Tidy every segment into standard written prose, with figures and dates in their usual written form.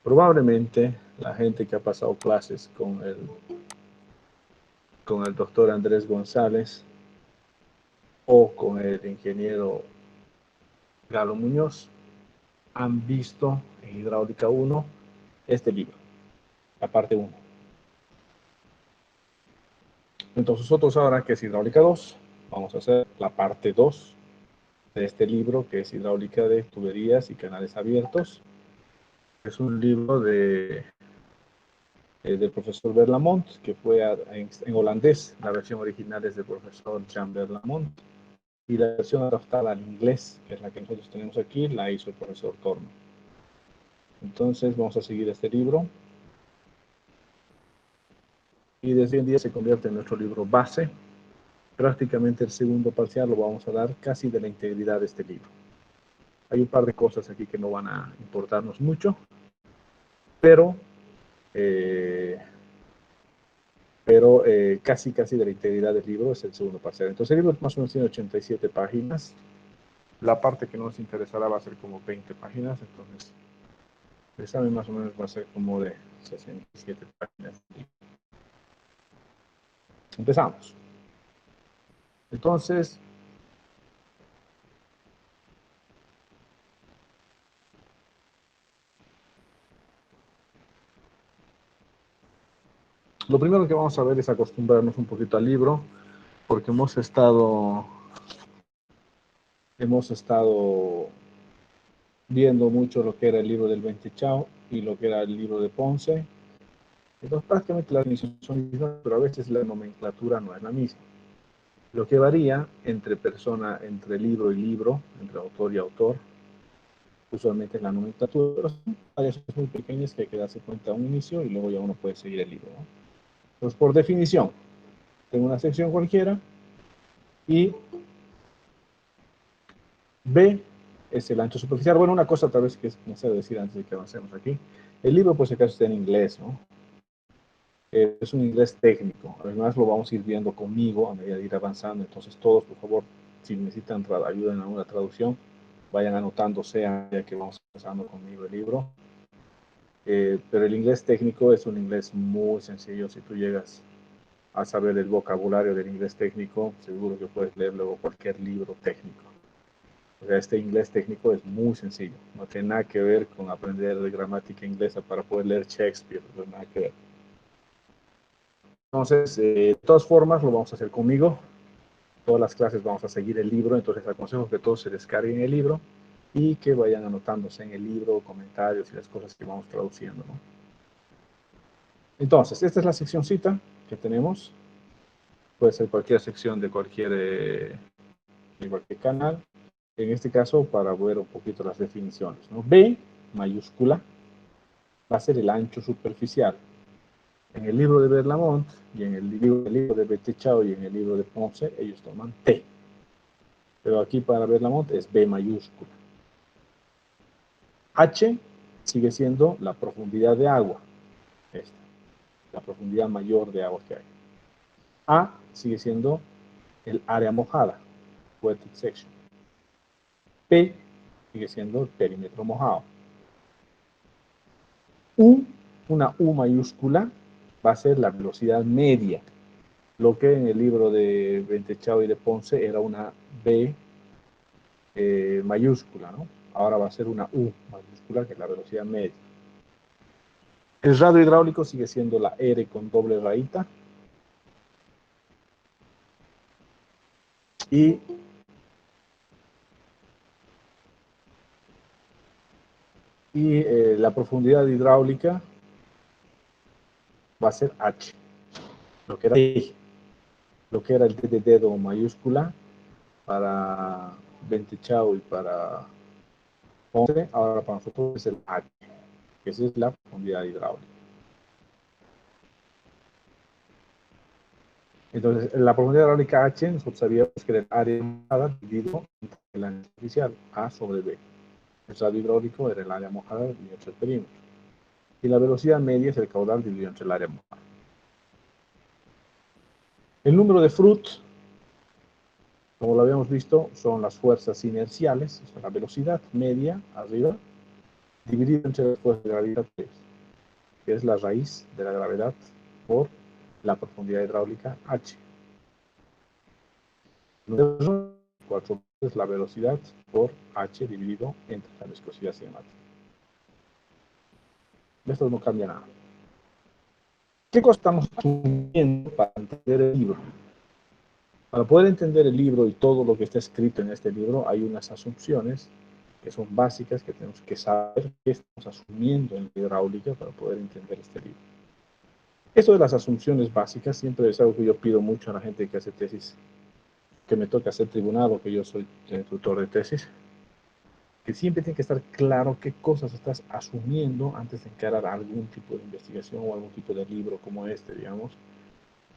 Probablemente la gente que ha pasado clases con el doctor Andrés González o con el ingeniero Galo Muñoz han visto en Hidráulica 1 este libro, la parte 1. Entonces nosotros ahora, que es Hidráulica 2, vamos a hacer la parte 2 de este libro, que es Hidráulica de tuberías y canales abiertos. Es un libro del profesor Berlamont, que fue en holandés. La versión original es del profesor Jan Berlamont, y la versión adaptada al inglés, que es la que nosotros tenemos aquí, la hizo el profesor Corno. Entonces vamos a seguir este libro, y desde hoy en día se convierte en nuestro libro base. Prácticamente el segundo parcial lo vamos a dar casi de la integridad de este libro. Hay un par de cosas aquí que no van a importarnos mucho, pero casi de la integridad del libro es el segundo parcial. Entonces el libro más o menos tiene 87 páginas. La parte que nos interesará va a ser como 20 páginas, entonces el examen más o menos va a ser como de 67 páginas. Empezamos. Entonces, lo primero que vamos a ver es acostumbrarnos un poquito al libro, porque hemos estado viendo mucho lo que era el libro del Bentechao y lo que era el libro de Ponce. Entonces prácticamente las definiciones son mismas, pero a veces la nomenclatura no es la misma. Lo que varía entre entre libro y libro, entre autor y autor, usualmente es la nomenclatura, pero son variaciones muy pequeñas que hay que darse cuenta a un inicio y luego ya uno puede seguir el libro, ¿no? Entonces, por definición, tengo una sección cualquiera y B es el ancho superficial. Bueno, una cosa tal vez que es necesario decir antes de que avancemos aquí. El libro, pues, acaso está en inglés, ¿no? Es un inglés técnico. Además, lo vamos a ir viendo conmigo a medida de ir avanzando. Entonces, todos, por favor, si necesitan ayuda en alguna traducción, vayan anotándose a medida que vamos pasando conmigo el libro. Pero el inglés técnico es un inglés muy sencillo. Si tú llegas a saber el vocabulario del inglés técnico, seguro que puedes leer luego cualquier libro técnico. O sea, este inglés técnico es muy sencillo. No tiene nada que ver con aprender de gramática inglesa para poder leer Shakespeare. No tiene nada que ver. Entonces, de todas formas, lo vamos a hacer conmigo. Todas las clases vamos a seguir el libro, entonces aconsejo que todos se descarguen el libro y que vayan anotándose en el libro comentarios y las cosas que vamos traduciendo, ¿no? Entonces, esta es la seccióncita que tenemos. Puede ser cualquier sección de cualquier canal. En este caso, para ver un poquito las definiciones, ¿no? B, mayúscula, va a ser el ancho superficial. En el libro de Berlamont y en el libro de Bentechao y en el libro de Ponce, ellos toman T. Pero aquí para Berlamont es B mayúscula. H sigue siendo la profundidad de agua. Esta, la profundidad mayor de agua que hay. A sigue siendo el área mojada, wetted section. P sigue siendo el perímetro mojado. U, una U mayúscula, va a ser la velocidad media. Lo que en el libro de Bentechao y de Ponce era una B mayúscula, ¿no? Ahora va a ser una U mayúscula, que es la velocidad media. El radio hidráulico sigue siendo la R con doble rayita. Y la profundidad hidráulica va a ser H, lo que era D, lo que era el D de dedo mayúscula para Bentechao y para Ponce, ahora para nosotros es el H, que esa es la profundidad hidráulica. Entonces, la profundidad hidráulica H, nosotros sabíamos que era el área mojada dividido entre el ancho superficial, A sobre B. El radio hidráulico era el área mojada dividido entre el perímetro. Y la velocidad media es el caudal dividido entre el área mojada. El número de Fruit, como lo habíamos visto, son las fuerzas inerciales, es la velocidad media arriba, dividido entre las fuerzas de gravedad, que es la raíz de la gravedad por la profundidad hidráulica h. Luego, 4 veces la velocidad por h dividido entre la viscosidad cinemática. Esto no cambia nada. ¿Qué cosa estamos asumiendo para entender el libro? Para poder entender el libro y todo lo que está escrito en este libro, hay unas asunciones que son básicas, que tenemos que saber qué estamos asumiendo en la hidráulica para poder entender este libro. Esto de las asunciones básicas siempre es algo que yo pido mucho a la gente que hace tesis, que me toca hacer tribunal o que yo soy tutor de tesis, que siempre tiene que estar claro qué cosas estás asumiendo antes de encarar algún tipo de investigación o algún tipo de libro como este, digamos.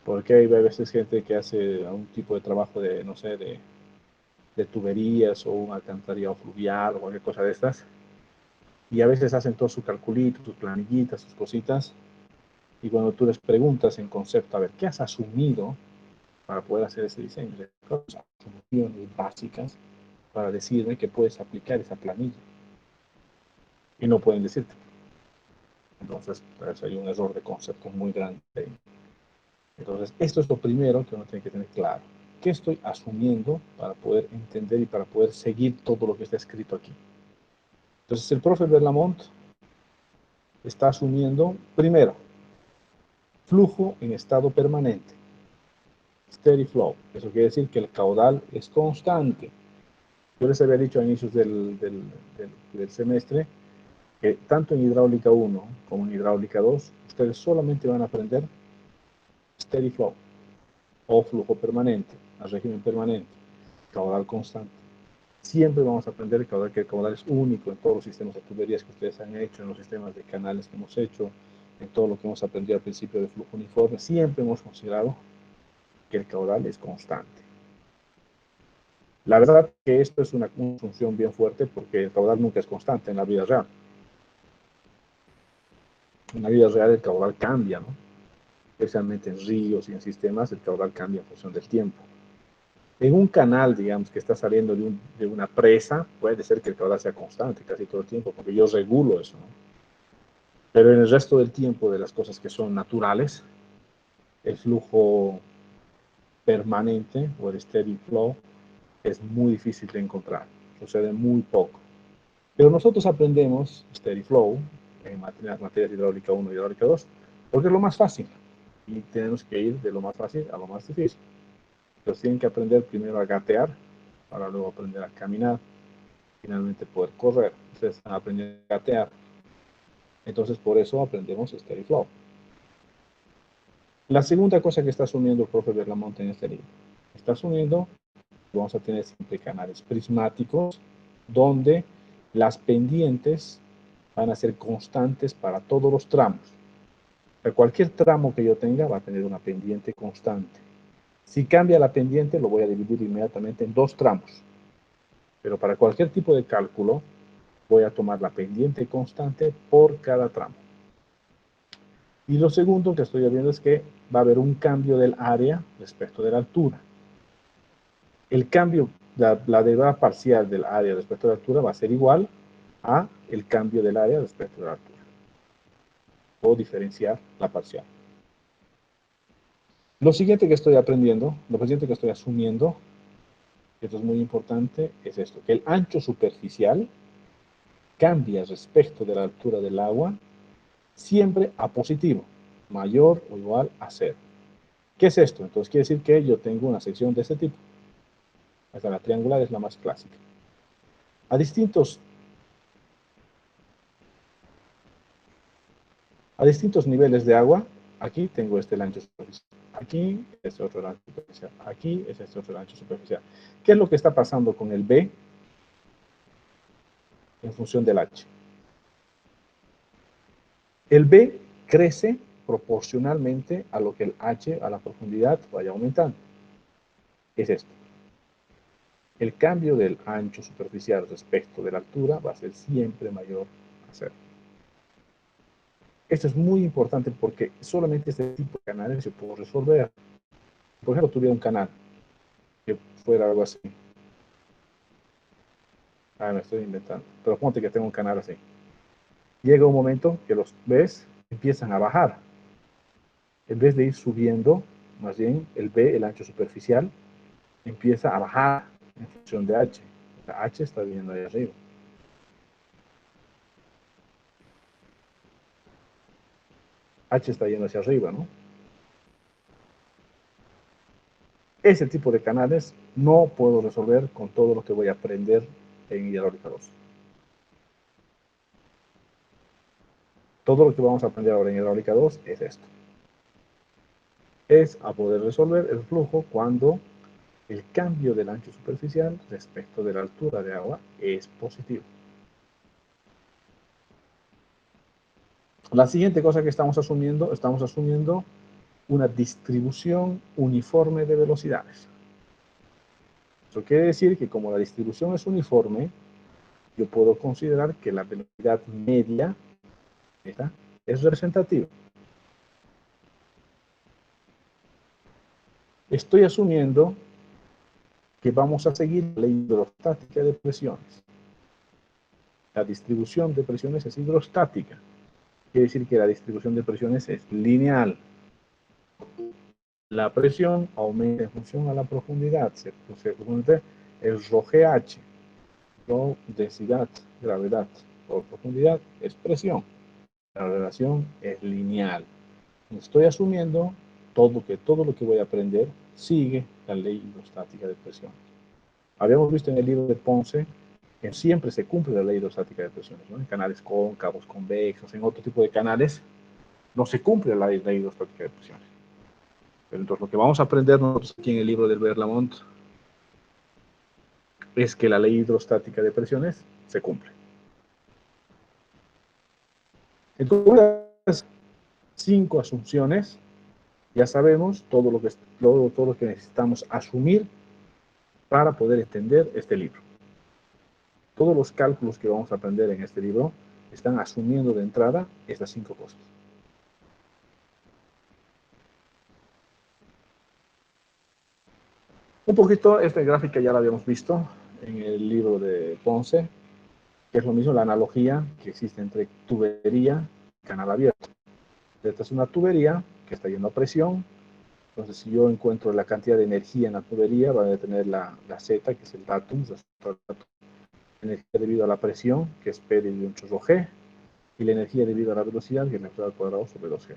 Porque hay a veces gente que hace un tipo de trabajo de, no sé, de tuberías o un alcantarillado fluvial o cualquier cosa de estas. Y a veces hacen todo su calculito, sus planillitas, sus cositas. Y cuando tú les preguntas en concepto, a ver, ¿qué has asumido para poder hacer ese diseño? Asunciones básicas para decirme que puedes aplicar esa planilla. Y no pueden decirte. Entonces, pues, hay un error de concepto muy grande. Entonces, esto es lo primero que uno tiene que tener claro. ¿Qué estoy asumiendo para poder entender y para poder seguir todo lo que está escrito aquí? Entonces, el profe Berlamont está asumiendo, primero, flujo en estado permanente, steady flow. Eso quiere decir que el caudal es constante. Yo les había dicho a inicios del semestre que tanto en hidráulica 1 como en hidráulica 2, ustedes solamente van a aprender steady flow o flujo permanente, a régimen permanente, caudal constante. Siempre vamos a aprender que el caudal es único en todos los sistemas de tuberías que ustedes han hecho, en los sistemas de canales que hemos hecho, en todo lo que hemos aprendido al principio de flujo uniforme. Siempre hemos considerado que el caudal es constante. La verdad que esto es una función bien fuerte porque el caudal nunca es constante en la vida real. En la vida real el caudal cambia, ¿no? Especialmente en ríos y en sistemas, el caudal cambia en función del tiempo. En un canal, digamos, que está saliendo de una presa, puede ser que el caudal sea constante casi todo el tiempo, porque yo regulo eso, ¿no? Pero en el resto del tiempo de las cosas que son naturales, el flujo permanente o el steady flow es muy difícil de encontrar, sucede muy poco. Pero nosotros aprendemos steady flow en materias hidráulica 1 y hidráulica 2 porque es lo más fácil y tenemos que ir de lo más fácil a lo más difícil. Entonces tienen que aprender primero a gatear para luego aprender a caminar, finalmente poder correr. Ustedes están aprendiendo a gatear, entonces por eso aprendemos steady flow. La segunda cosa que está asumiendo el profe Berlamont en este libro, está asumiendo que vamos a tener siempre canales prismáticos donde las pendientes van a ser constantes para todos los tramos. O sea, cualquier tramo que yo tenga va a tener una pendiente constante. Si cambia la pendiente, lo voy a dividir inmediatamente en dos tramos. Pero para cualquier tipo de cálculo, voy a tomar la pendiente constante por cada tramo. Y lo segundo que estoy viendo es que va a haber un cambio del área respecto de la altura. El cambio, la derivada parcial del área respecto de la altura va a ser igual a el cambio del área respecto de la altura. O diferenciar la parcial. Lo siguiente que estoy aprendiendo, lo siguiente que estoy asumiendo, esto es muy importante, es esto, que el ancho superficial cambia respecto de la altura del agua siempre a positivo, mayor o igual a 0. ¿Qué es esto? Entonces quiere decir que yo tengo una sección de este tipo. Esta, la triangular, es la más clásica. A distintos niveles de agua, aquí tengo el ancho superficial. Aquí es otro ancho superficial. Aquí es este otro ancho superficial. ¿Qué es lo que está pasando con el B en función del H? El B crece proporcionalmente a lo que el H, a la profundidad, vaya aumentando. Es esto. El cambio del ancho superficial respecto de la altura va a ser siempre mayor a 0. Esto es muy importante porque solamente este tipo de canales se puede resolver. Por ejemplo, tuviera un canal que fuera algo así. Me estoy inventando. Pero ponte que tengo un canal así. Llega un momento que los ves empiezan a bajar. En vez de ir subiendo, más bien el B, el ancho superficial, empieza a bajar en función de H. O sea, H está viendo ahí arriba. H está yendo hacia arriba, ¿no? Ese tipo de canales no puedo resolver con todo lo que voy a aprender en hidráulica 2. Todo lo que vamos a aprender ahora en hidráulica 2 es esto. Es a poder resolver el flujo cuando el cambio del ancho superficial respecto de la altura de agua es positivo. La siguiente cosa que estamos asumiendo una distribución uniforme de velocidades. Eso quiere decir que como la distribución es uniforme, yo puedo considerar que la velocidad media, ¿esta?, es representativa. Estoy asumiendo que vamos a seguir la ley hidrostática de presiones. La distribución de presiones es hidrostática. Quiere decir que la distribución de presiones es lineal. La presión aumenta en función a la profundidad. Se conoce el ρGH, rho, densidad, gravedad, por profundidad es presión. La relación es lineal. Estoy asumiendo todo lo que voy a aprender sigue la ley hidrostática de presión. Habíamos visto en el libro de Ponce que siempre se cumple la ley hidrostática de presiones, ¿no? En canales cóncavos, convexos, en otro tipo de canales, no se cumple la ley hidrostática de presiones. Pero entonces lo que vamos a aprender nosotros aquí en el libro del Berlamont es que la ley hidrostática de presiones se cumple. Entonces, 5 asunciones, ya sabemos todo lo que necesitamos asumir para poder entender este libro. Todos los cálculos que vamos a aprender en este libro están asumiendo de entrada estas 5 cosas. Un poquito, esta gráfica ya la habíamos visto en el libro de Ponce, que es lo mismo, la analogía que existe entre tubería y canal abierto. Esta es una tubería que está yendo a presión. Entonces, si yo encuentro la cantidad de energía en la tubería, va a tener la Z, que es el datum, energía debido a la presión, que es P dividido entre rho G, y la energía debido a la velocidad, que es la al cuadrado sobre 2G.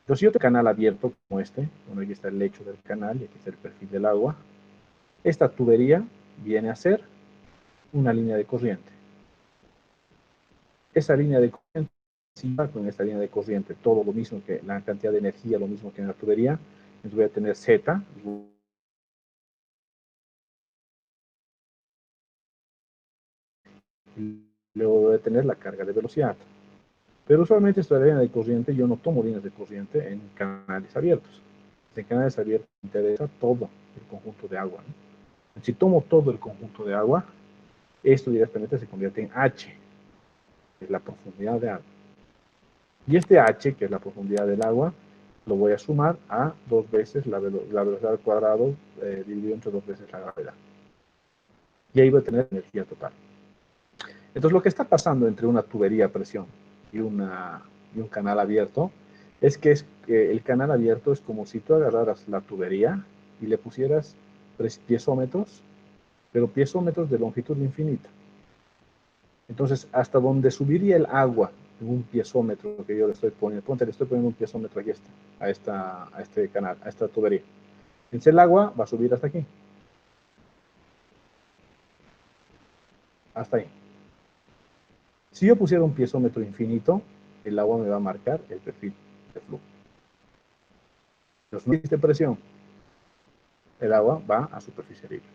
Entonces, si yo tengo un canal abierto como este, bueno, aquí está el lecho del canal y aquí está el perfil del agua, esta tubería viene a ser una línea de corriente. Esa línea de corriente, con esta línea de corriente, todo lo mismo que la cantidad de energía, lo mismo que en la tubería, entonces voy a tener Z, y luego voy a tener la carga de velocidad. Pero usualmente esta línea de corriente, yo no tomo líneas de corriente en canales abiertos. En canales abiertos me interesa todo el conjunto de agua, ¿no? Si tomo todo el conjunto de agua, esto directamente se convierte en H, que es la profundidad de agua. Y este H, que es la profundidad del agua, lo voy a sumar a 2 veces la velocidad al cuadrado dividido entre 2 veces la gravedad. Y ahí voy a tener energía total. Entonces, lo que está pasando entre una tubería a presión y un canal abierto es que el canal abierto es como si tú agarraras la tubería y le pusieras piezómetros, pero piezómetros de longitud infinita. Entonces, hasta donde subiría el agua en un piezómetro que yo le estoy poniendo, ponte, le estoy poniendo un piezómetro aquí a este canal, a esta tubería. Entonces, el agua va a subir hasta aquí. Hasta ahí. Si yo pusiera un piezómetro infinito, el agua me va a marcar el perfil de flujo. Entonces, no existe presión. El agua va a superficie libre.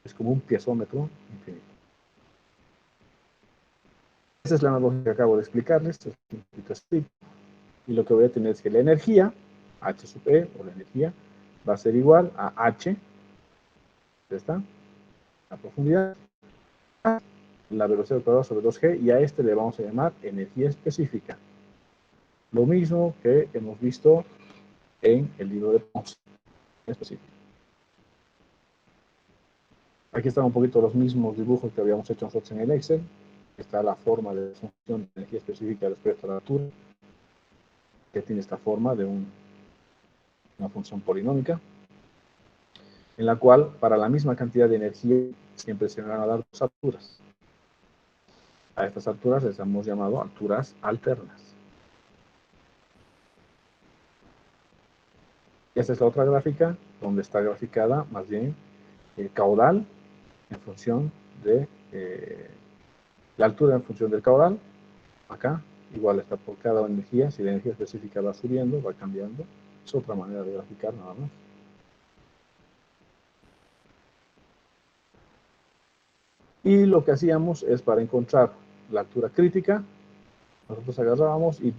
Es como un piezómetro infinito. Esa es la analogía que acabo de explicarles. Y lo que voy a tener es que la energía, H sub E, o la energía, va a ser igual a H, ¿está? La profundidad, la velocidad al cuadrado sobre 2G, y a este le vamos a llamar energía específica. Lo mismo que hemos visto en el libro de Ponce, específico. Aquí están un poquito los mismos dibujos que habíamos hecho nosotros en el Excel. está la forma de función de energía específica respecto a la altura, que tiene esta forma de una función polinómica, en la cual para la misma cantidad de energía siempre se van a dar dos alturas. A estas alturas les hemos llamado alturas alternas. Esta es la otra gráfica, donde está graficada más bien el caudal en función de la altura en función del caudal. Acá igual está por cada energía. Si la energía específica va subiendo, va cambiando. Es otra manera de graficar nada más. Y lo que hacíamos es, para encontrar la altura crítica, nosotros agarrábamos y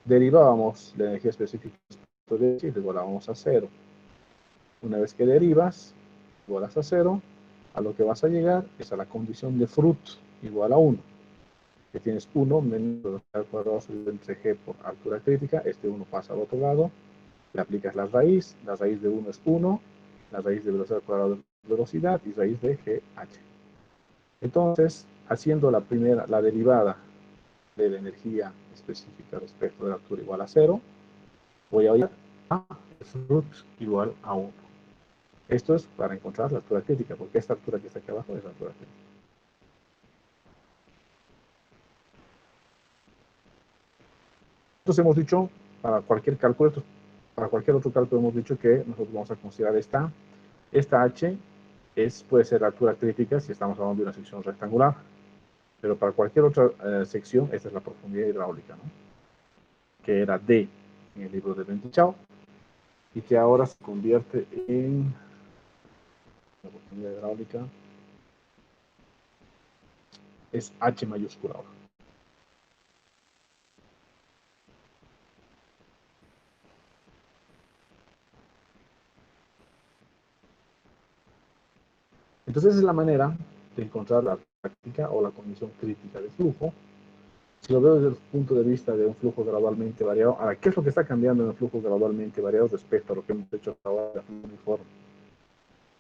derivábamos la energía específica de y igualábamos a cero. Una vez que derivas, igualas a cero, a lo que vas a llegar es a la condición de Fruit igual a 1, que tienes 1 menos velocidad al cuadrado sobre entre g por altura crítica. Este 1 pasa al otro lado, le aplicas la raíz de 1 es 1, la raíz de velocidad al cuadrado es velocidad y raíz de gh. Entonces, haciendo la derivada de la energía específica respecto de la altura igual a 0, voy a ir a Fruit igual a 1. Esto es para encontrar la altura crítica, porque esta altura que está aquí abajo es la altura crítica. Entonces hemos dicho, para cualquier cálculo, para cualquier otro cálculo hemos dicho que nosotros vamos a considerar esta h puede ser la altura crítica si estamos hablando de una sección rectangular, pero para cualquier otra sección, esta es la profundidad hidráulica, ¿no? Que era D en el libro de Bentichau, y que ahora se convierte en la profundidad hidráulica, es H mayúscula ahora. Entonces esa es la manera de encontrar la práctica o la condición crítica de flujo. Si lo veo desde el punto de vista de un flujo gradualmente variado, ahora, ¿qué es lo que está cambiando en el flujo gradualmente variado respecto a lo que hemos hecho hasta ahora de flujo uniforme?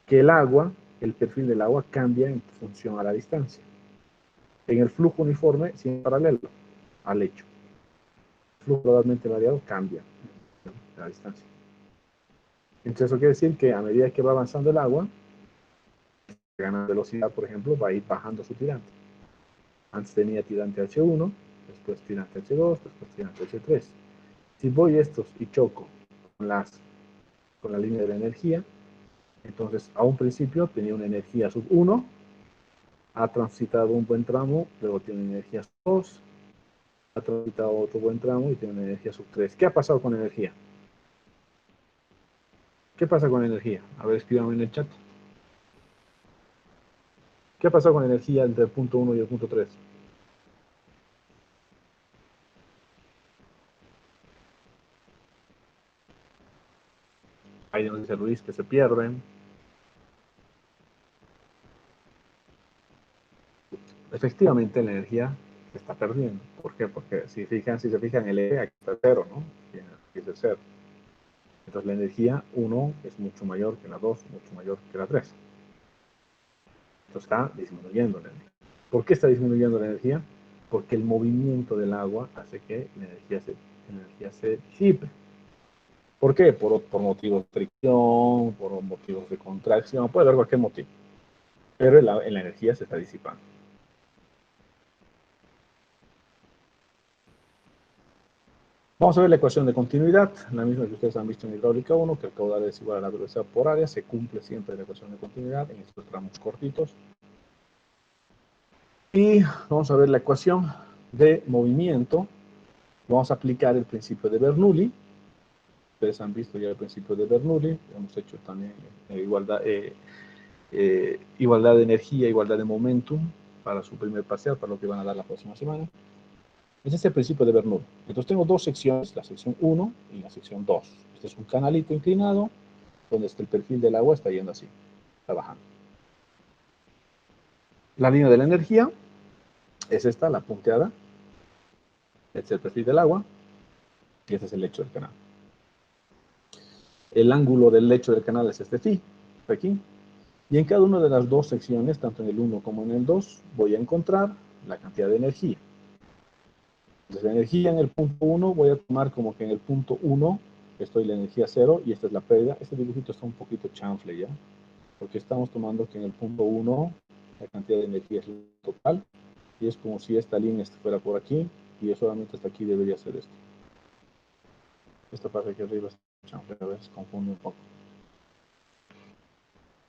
Que el agua, el perfil del agua cambia en función a la distancia. En el flujo uniforme, siempre paralelo al lecho. El flujo gradualmente variado cambia en la distancia. Entonces eso quiere decir que a medida que va avanzando el agua, gana velocidad, por ejemplo, va a ir bajando su tirante. Antes tenía tirante H1, después tirante H2, después tirante H3. Si voy estos y choco con la línea de la energía, entonces a un principio tenía una energía sub 1, ha transitado un buen tramo, luego tiene una energía sub 2, ha transitado otro buen tramo y tiene una energía sub 3. ¿Qué ha pasado con la energía? ¿Qué pasa con la energía? A ver, escríbanme en el chat. ¿Qué ha pasado con la energía entre el punto 1 y el punto 3? Ahí nos dice Luis que se pierden. Efectivamente, la energía se está perdiendo. ¿Por qué? Porque si se fijan, el E aquí está cero, ¿no? Aquí es de cero. Entonces la energía 1 es mucho mayor que la 2, mucho mayor que la 3. Entonces está disminuyendo la energía. ¿Por qué está disminuyendo la energía? Porque el movimiento del agua hace que la energía se disipe. ¿Por qué? Por motivos de fricción, por motivos de contracción, puede haber cualquier motivo. Pero la energía se está disipando. Vamos a ver la ecuación de continuidad, la misma que ustedes han visto en hidráulica 1, que el caudal es igual a la velocidad por área. Se cumple siempre la ecuación de continuidad en estos tramos cortitos. Y vamos a ver la ecuación de movimiento. Vamos a aplicar el principio de Bernoulli. Ustedes han visto ya el principio de Bernoulli. Hemos hecho también igualdad de energía, igualdad de momentum para su primer parcial, para lo que van a dar la próxima semana. Ese es el principio de Bernoulli. Entonces tengo dos secciones, la sección 1 y la sección 2. Este es un canalito inclinado, donde el perfil del agua está yendo así, está bajando. La línea de la energía es esta, la punteada. Este es el perfil del agua y este es el lecho del canal. El ángulo del lecho del canal es este phi, aquí. Y en cada una de las dos secciones, tanto en el 1 como en el 2, voy a encontrar la cantidad de energía. Entonces, la energía en el punto 1 voy a tomar como que en el punto 1 estoy la energía 0 y esta es la pérdida. Este dibujito está un poquito chanfle ya, porque estamos tomando que en el punto 1 la cantidad de energía es total y es como si esta línea fuera por aquí y solamente hasta aquí debería ser esto. Esta parte aquí arriba es chanfle, a veces confunde un poco.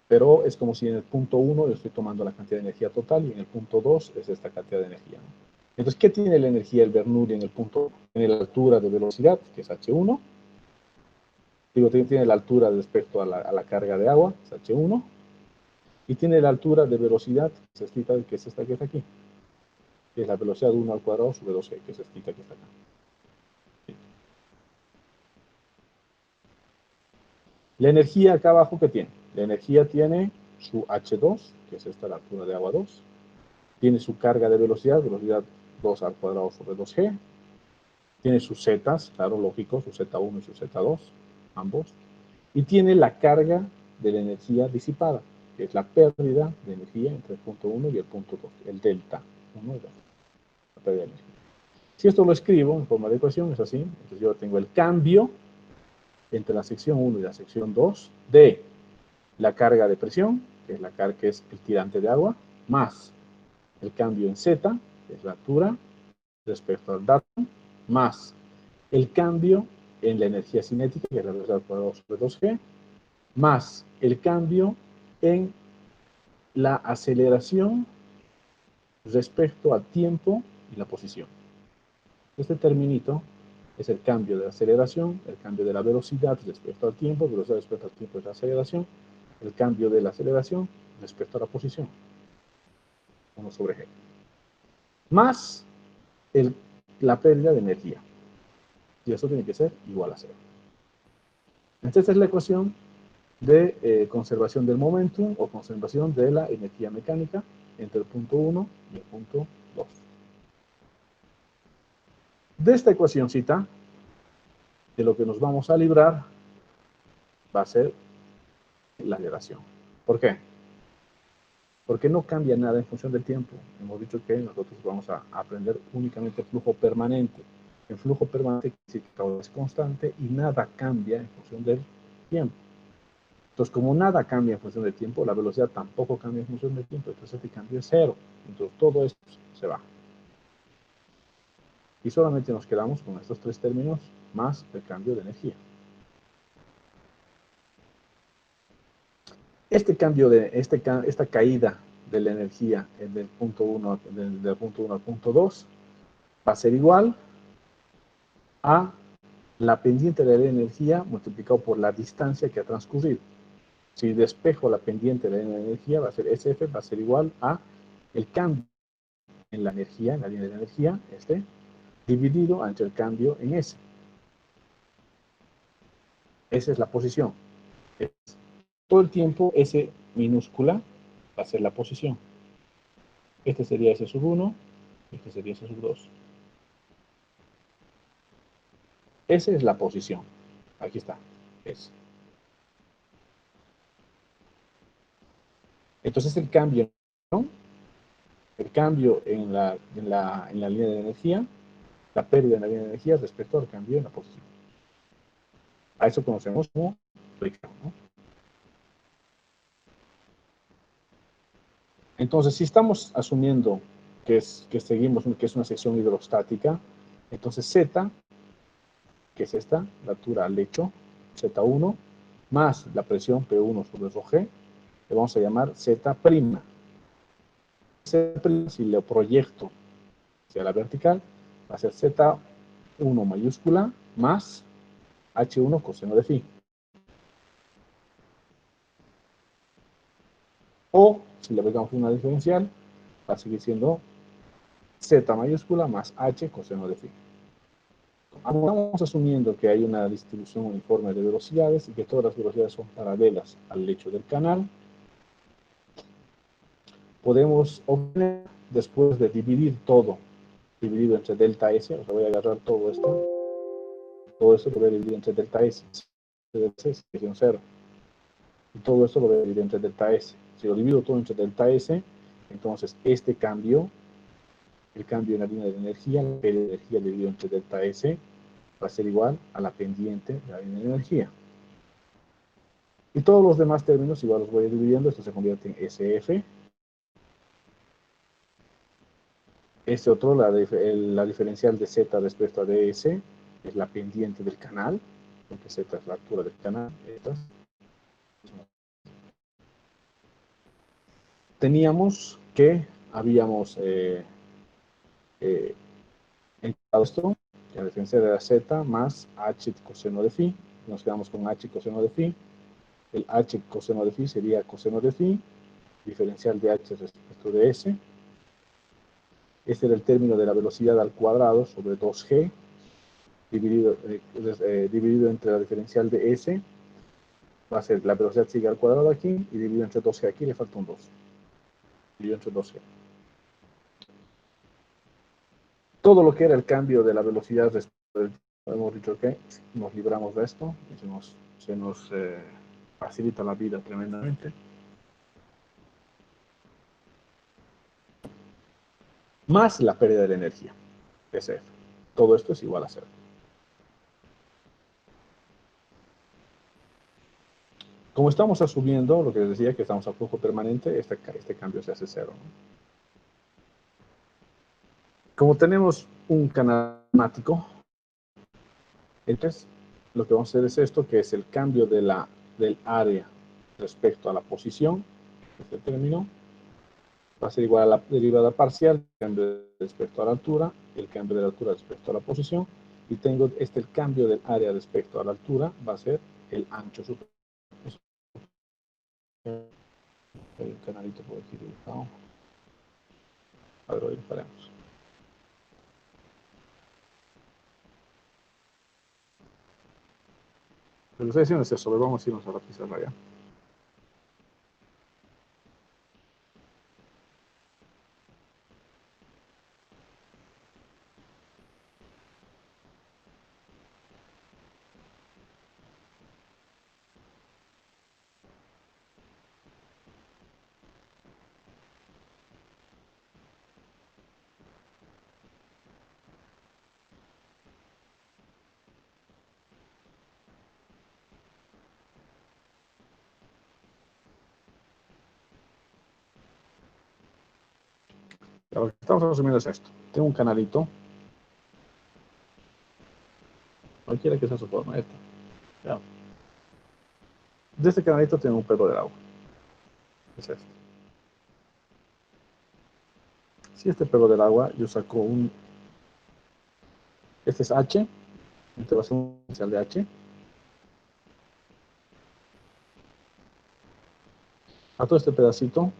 Pero es como si en el punto 1 yo estoy tomando la cantidad de energía total y en el punto 2 es esta cantidad de energía, ¿no? Entonces, ¿qué tiene la energía el Bernoulli en el punto? Tiene la altura de velocidad, que es H1. Digo, tiene la altura respecto a la carga de agua, es H1. Y tiene la altura de velocidad, que es esta que está aquí. Que es la velocidad 1 al cuadrado sobre 2g, que es esta que está acá. La energía acá abajo, ¿qué tiene? La energía tiene su H2, que es esta la altura de agua 2. Tiene su carga de velocidad 2 al cuadrado sobre 2g. Tiene sus zetas, claro, lógico, su Z1 y su Z2, ambos. Y tiene la carga de la energía disipada, que es la pérdida de energía entre el punto 1 y el punto 2, el delta 1 y 2, la pérdida de energía. Si esto lo escribo en forma de ecuación, es así, entonces yo tengo el cambio entre la sección 1 y la sección 2 de la carga de presión, que es la carga que es el tirante de agua, más el cambio en Z, que es la altura respecto al datum, más el cambio en la energía cinética, que es la velocidad al cuadrado sobre 2g, más el cambio en la aceleración respecto al tiempo y la posición. Este terminito es el cambio de la aceleración, el cambio de la velocidad respecto al tiempo, velocidad respecto al tiempo es la aceleración, el cambio de la aceleración respecto a la posición, 1 sobre g, más la pérdida de energía. Y eso tiene que ser igual a 0. Entonces, esta es la ecuación de conservación del momentum o conservación de la energía mecánica entre el punto 1 y el punto 2. De esta ecuacióncita, de lo que nos vamos a librar va a ser la aceleración. ¿Por qué? Porque no cambia nada en función del tiempo. Hemos dicho que nosotros vamos a aprender únicamente el flujo permanente. El flujo permanente es constante y nada cambia en función del tiempo. Entonces, como nada cambia en función del tiempo, la velocidad tampoco cambia en función del tiempo. Entonces, este cambio es 0. Entonces, todo esto se va. Y solamente nos quedamos con estos tres términos más el cambio de energía. Este cambio esta caída de la energía del punto 1 al punto 2 va a ser igual a la pendiente de la energía multiplicado por la distancia que ha transcurrido. Si despejo la pendiente de la energía, va a ser SF, va a ser igual a el cambio en la energía, en la línea de energía, dividido entre el cambio en S. Esa es la posición. Todo el tiempo S minúscula va a ser la posición. Este sería S sub 1, este sería S sub 2. Esa es la posición. Aquí está. S. Entonces el cambio, ¿no? El cambio en la línea de energía, la pérdida en la línea de energía respecto al cambio en la posición. A eso conocemos como fricción, ¿no? Entonces, si estamos asumiendo que es una sección hidrostática, entonces Z, que es esta, la altura al lecho, Z1, más la presión P1 sobre ρg, le vamos a llamar Z'. Z', si lo proyecto hacia la vertical, va a ser Z1 mayúscula más H1 coseno de phi. O, si le pegamos una diferencial, va a seguir siendo Z mayúscula más H coseno de phi. Estamos asumiendo que hay una distribución uniforme de velocidades y que todas las velocidades son paralelas al lecho del canal. Podemos obtener, después de dividir todo, dividido entre delta S, o sea, voy a agarrar todo esto lo voy a dividir entre delta S, delta S es un 0, y todo esto lo voy a dividir entre delta S. Si lo divido todo entre delta S, entonces este cambio el cambio en la línea de energía, la pérdida de energía dividido entre delta S, va a ser igual a la pendiente de la línea de energía. Y todos los demás términos igual los voy dividiendo, esto se convierte en SF. Este otro, la diferencial de Z respecto a DS, es la pendiente del canal, porque Z es la altura del canal. Teníamos que habíamos encontrado esto, que la diferencia de la Z más H coseno de phi. Nos quedamos con H coseno de phi. El H coseno de phi sería coseno de phi, diferencial de H respecto de S. Este era el término de la velocidad al cuadrado sobre 2G, dividido entre la diferencial de S. Va a ser la velocidad sigue al cuadrado aquí, y dividido entre 2G aquí, le falta un 2. Dividido entre 2G. Todo lo que era el cambio de la velocidad respecto del tiempo, hemos dicho que nos libramos de esto, y se nos facilita la vida tremendamente. Más la pérdida de la energía, SF. Todo esto es igual a 0. Como estamos asumiendo, lo que les decía, que estamos a flujo permanente, este cambio se hace 0, ¿no? Como tenemos un canal matemático, entonces lo que vamos a hacer es esto, que es el cambio del área respecto a la posición, este término, va a ser igual a la derivada parcial, el cambio respecto a la altura, el cambio de la altura respecto a la posición, y tengo el cambio del área respecto a la altura, va a ser el ancho superficial. Hay un canalito por aquí dibujado. A ver, hoy faremos. Lo que estoy diciendo es eso, vamos a irnos a la pizarra ya. Lo que estamos asumiendo es esto. Tengo un canalito. Cualquiera que sea su forma, esta. Ya. De este canalito tengo un pedo de agua. Es este. Si este pedo del agua, yo saco un... Este es H. Este va a ser un diferencial de H. A todo este pedacito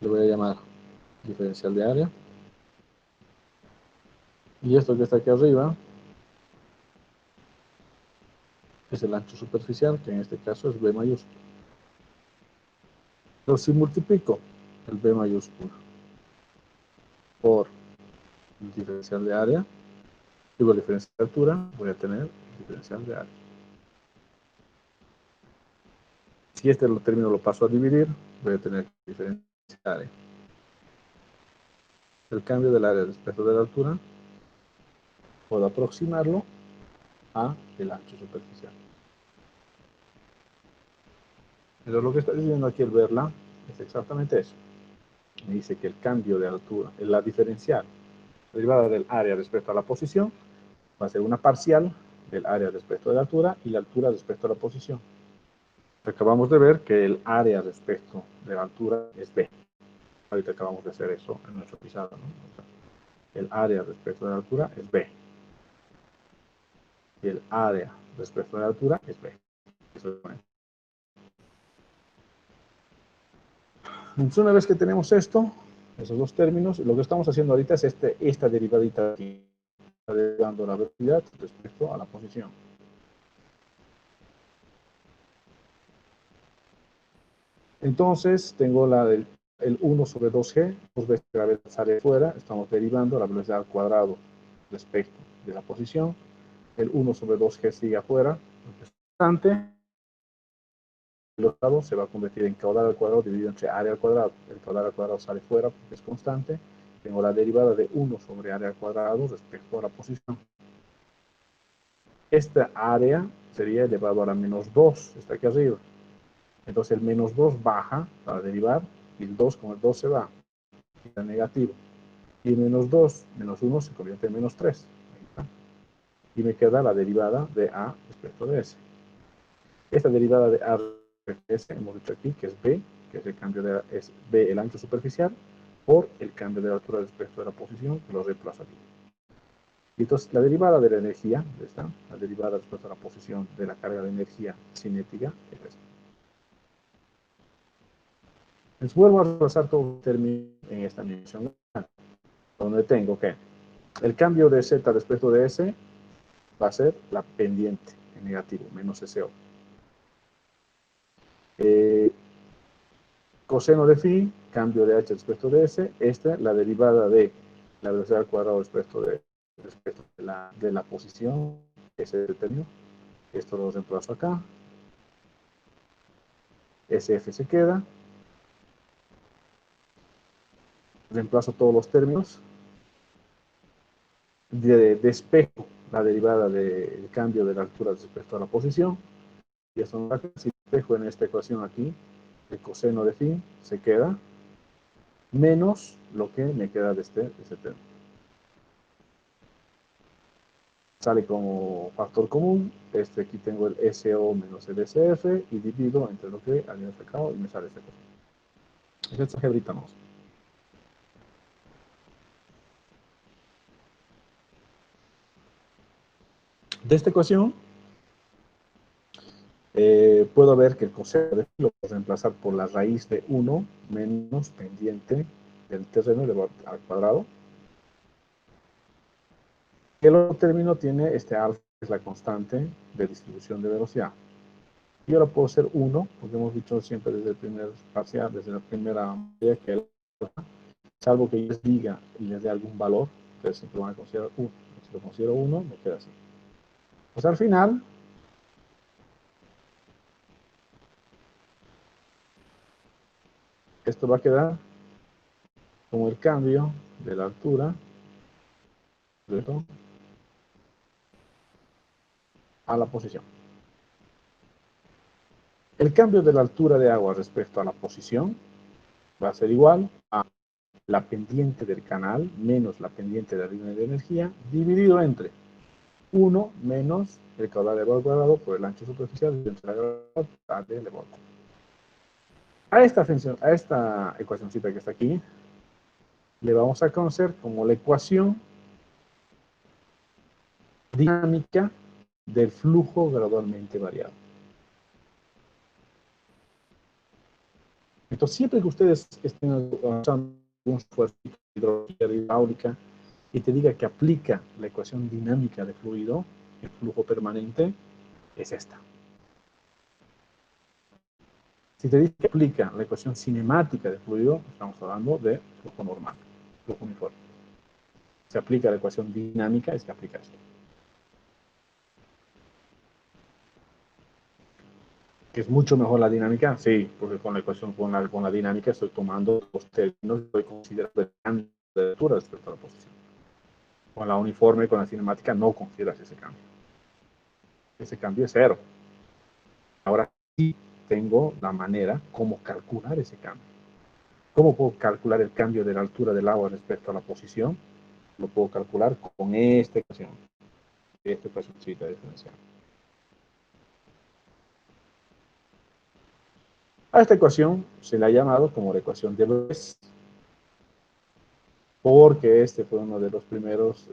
le voy a llamar diferencial de área. Y esto que está aquí arriba es el ancho superficial, que en este caso es B mayúscula. Pero si multiplico el B mayúscula por el diferencial de área, digo el diferencial de altura, voy a tener el diferencial de área. Si este término lo paso a dividir, voy a tener diferencial de área. El cambio del área respecto de la altura, puedo aproximarlo a el ancho superficial. Pero lo que está diciendo aquí el verla es exactamente eso. Me dice que el cambio de altura, la diferencial derivada del área respecto a la posición, va a ser una parcial del área respecto de la altura y la altura respecto a la posición. Acabamos de ver que el área respecto de la altura es B. Ahorita acabamos de hacer eso en nuestro pizarra, ¿no? El área respecto de la altura es B. Y el área respecto de la altura es B. Eso es bueno. Entonces, una vez que tenemos esto, esos dos términos, lo que estamos haciendo ahorita es esta derivadita aquí, derivando la velocidad respecto a la posición. Entonces, tengo el 1 sobre 2G, dos veces la velocidad sale fuera, estamos derivando la velocidad al cuadrado respecto de la posición. El 1 sobre 2G sigue afuera, es constante. El octavo se va a convertir en caudal al cuadrado dividido entre área al cuadrado. El caudal al cuadrado sale fuera porque es constante. tengo la derivada de 1 sobre área al cuadrado respecto a la posición. Esta área sería elevado a la menos 2, está aquí arriba. Entonces el menos 2 baja para derivar, y el 2 con el 2 se va, queda negativo. Y menos 2 menos 1 se convierte en menos 3. Ahí está. Y me queda la derivada de A respecto de S. Esta derivada de A respecto de S, hemos dicho aquí que es B, que es el cambio de es B el ancho superficial, por el cambio de altura respecto de la posición, que lo reemplazo aquí. Y entonces la derivada de la energía, ¿está? La derivada respecto a la posición de la carga de energía cinética, es esta. Les vuelvo a repasar todo el término en esta animación, donde tengo que el cambio de Z respecto de S va a ser la pendiente en negativo, menos SO. Coseno de phi, cambio de H respecto de S, esta la derivada de la velocidad al cuadrado respecto de la posición, ese es el término. Esto lo reemplazo acá. SF se queda. Reemplazo todos los términos. Despejo la derivada del cambio de la altura respecto a la posición. Y esto me va a quedar, si despejo en esta ecuación aquí, el coseno de phi se queda, menos lo que me queda de este término. Sale como factor común, aquí tengo el SO menos el SF y divido entre lo que había sacado y me sale esta cosa. Esta algebrita no. De esta ecuación, puedo ver que el coseno de phi lo puedo reemplazar por la raíz de 1 menos pendiente del terreno elevado al cuadrado. El otro término tiene este alfa, que es la constante de distribución de velocidad. Y ahora puedo hacer 1, porque hemos dicho siempre desde el primer parcial, desde la primera medida, que el alfa, salvo que yo les diga y les dé algún valor, ustedes siempre van a considerar 1. Si lo considero 1, me queda así. Pues al final, esto va a quedar como el cambio de la altura a la posición. El cambio de la altura de agua respecto a la posición va a ser igual a la pendiente del canal menos la pendiente de la línea de energía dividido entre 1 menos el caudal elevado al cuadrado por el ancho superficial entre la gravedad de elevado al cuadrado. A esta ecuacióncita que está aquí le vamos a conocer como la ecuación dinámica del flujo gradualmente variable. Entonces, siempre que ustedes estén usando un esfuerzo hidráulica y te diga que aplica la ecuación dinámica de fluido, el flujo permanente, es esta. Si te dice que aplica la ecuación cinemática de fluido, estamos hablando de flujo normal, flujo uniforme. Se aplica la ecuación dinámica, es que aplica esto. ¿Que es mucho mejor la dinámica? Sí, porque con la ecuación, con la dinámica estoy tomando los términos, estoy considerando el cambio de altura respecto a la posición. Con la uniforme, con la cinemática, no consideras ese cambio. Ese cambio es cero. Ahora sí tengo la manera como calcular ese cambio. ¿Cómo puedo calcular el cambio de la altura del agua respecto a la posición? Lo puedo calcular con esta ecuación diferencial. A esta ecuación se le ha llamado como la ecuación de Bess, porque este fue uno de los primeros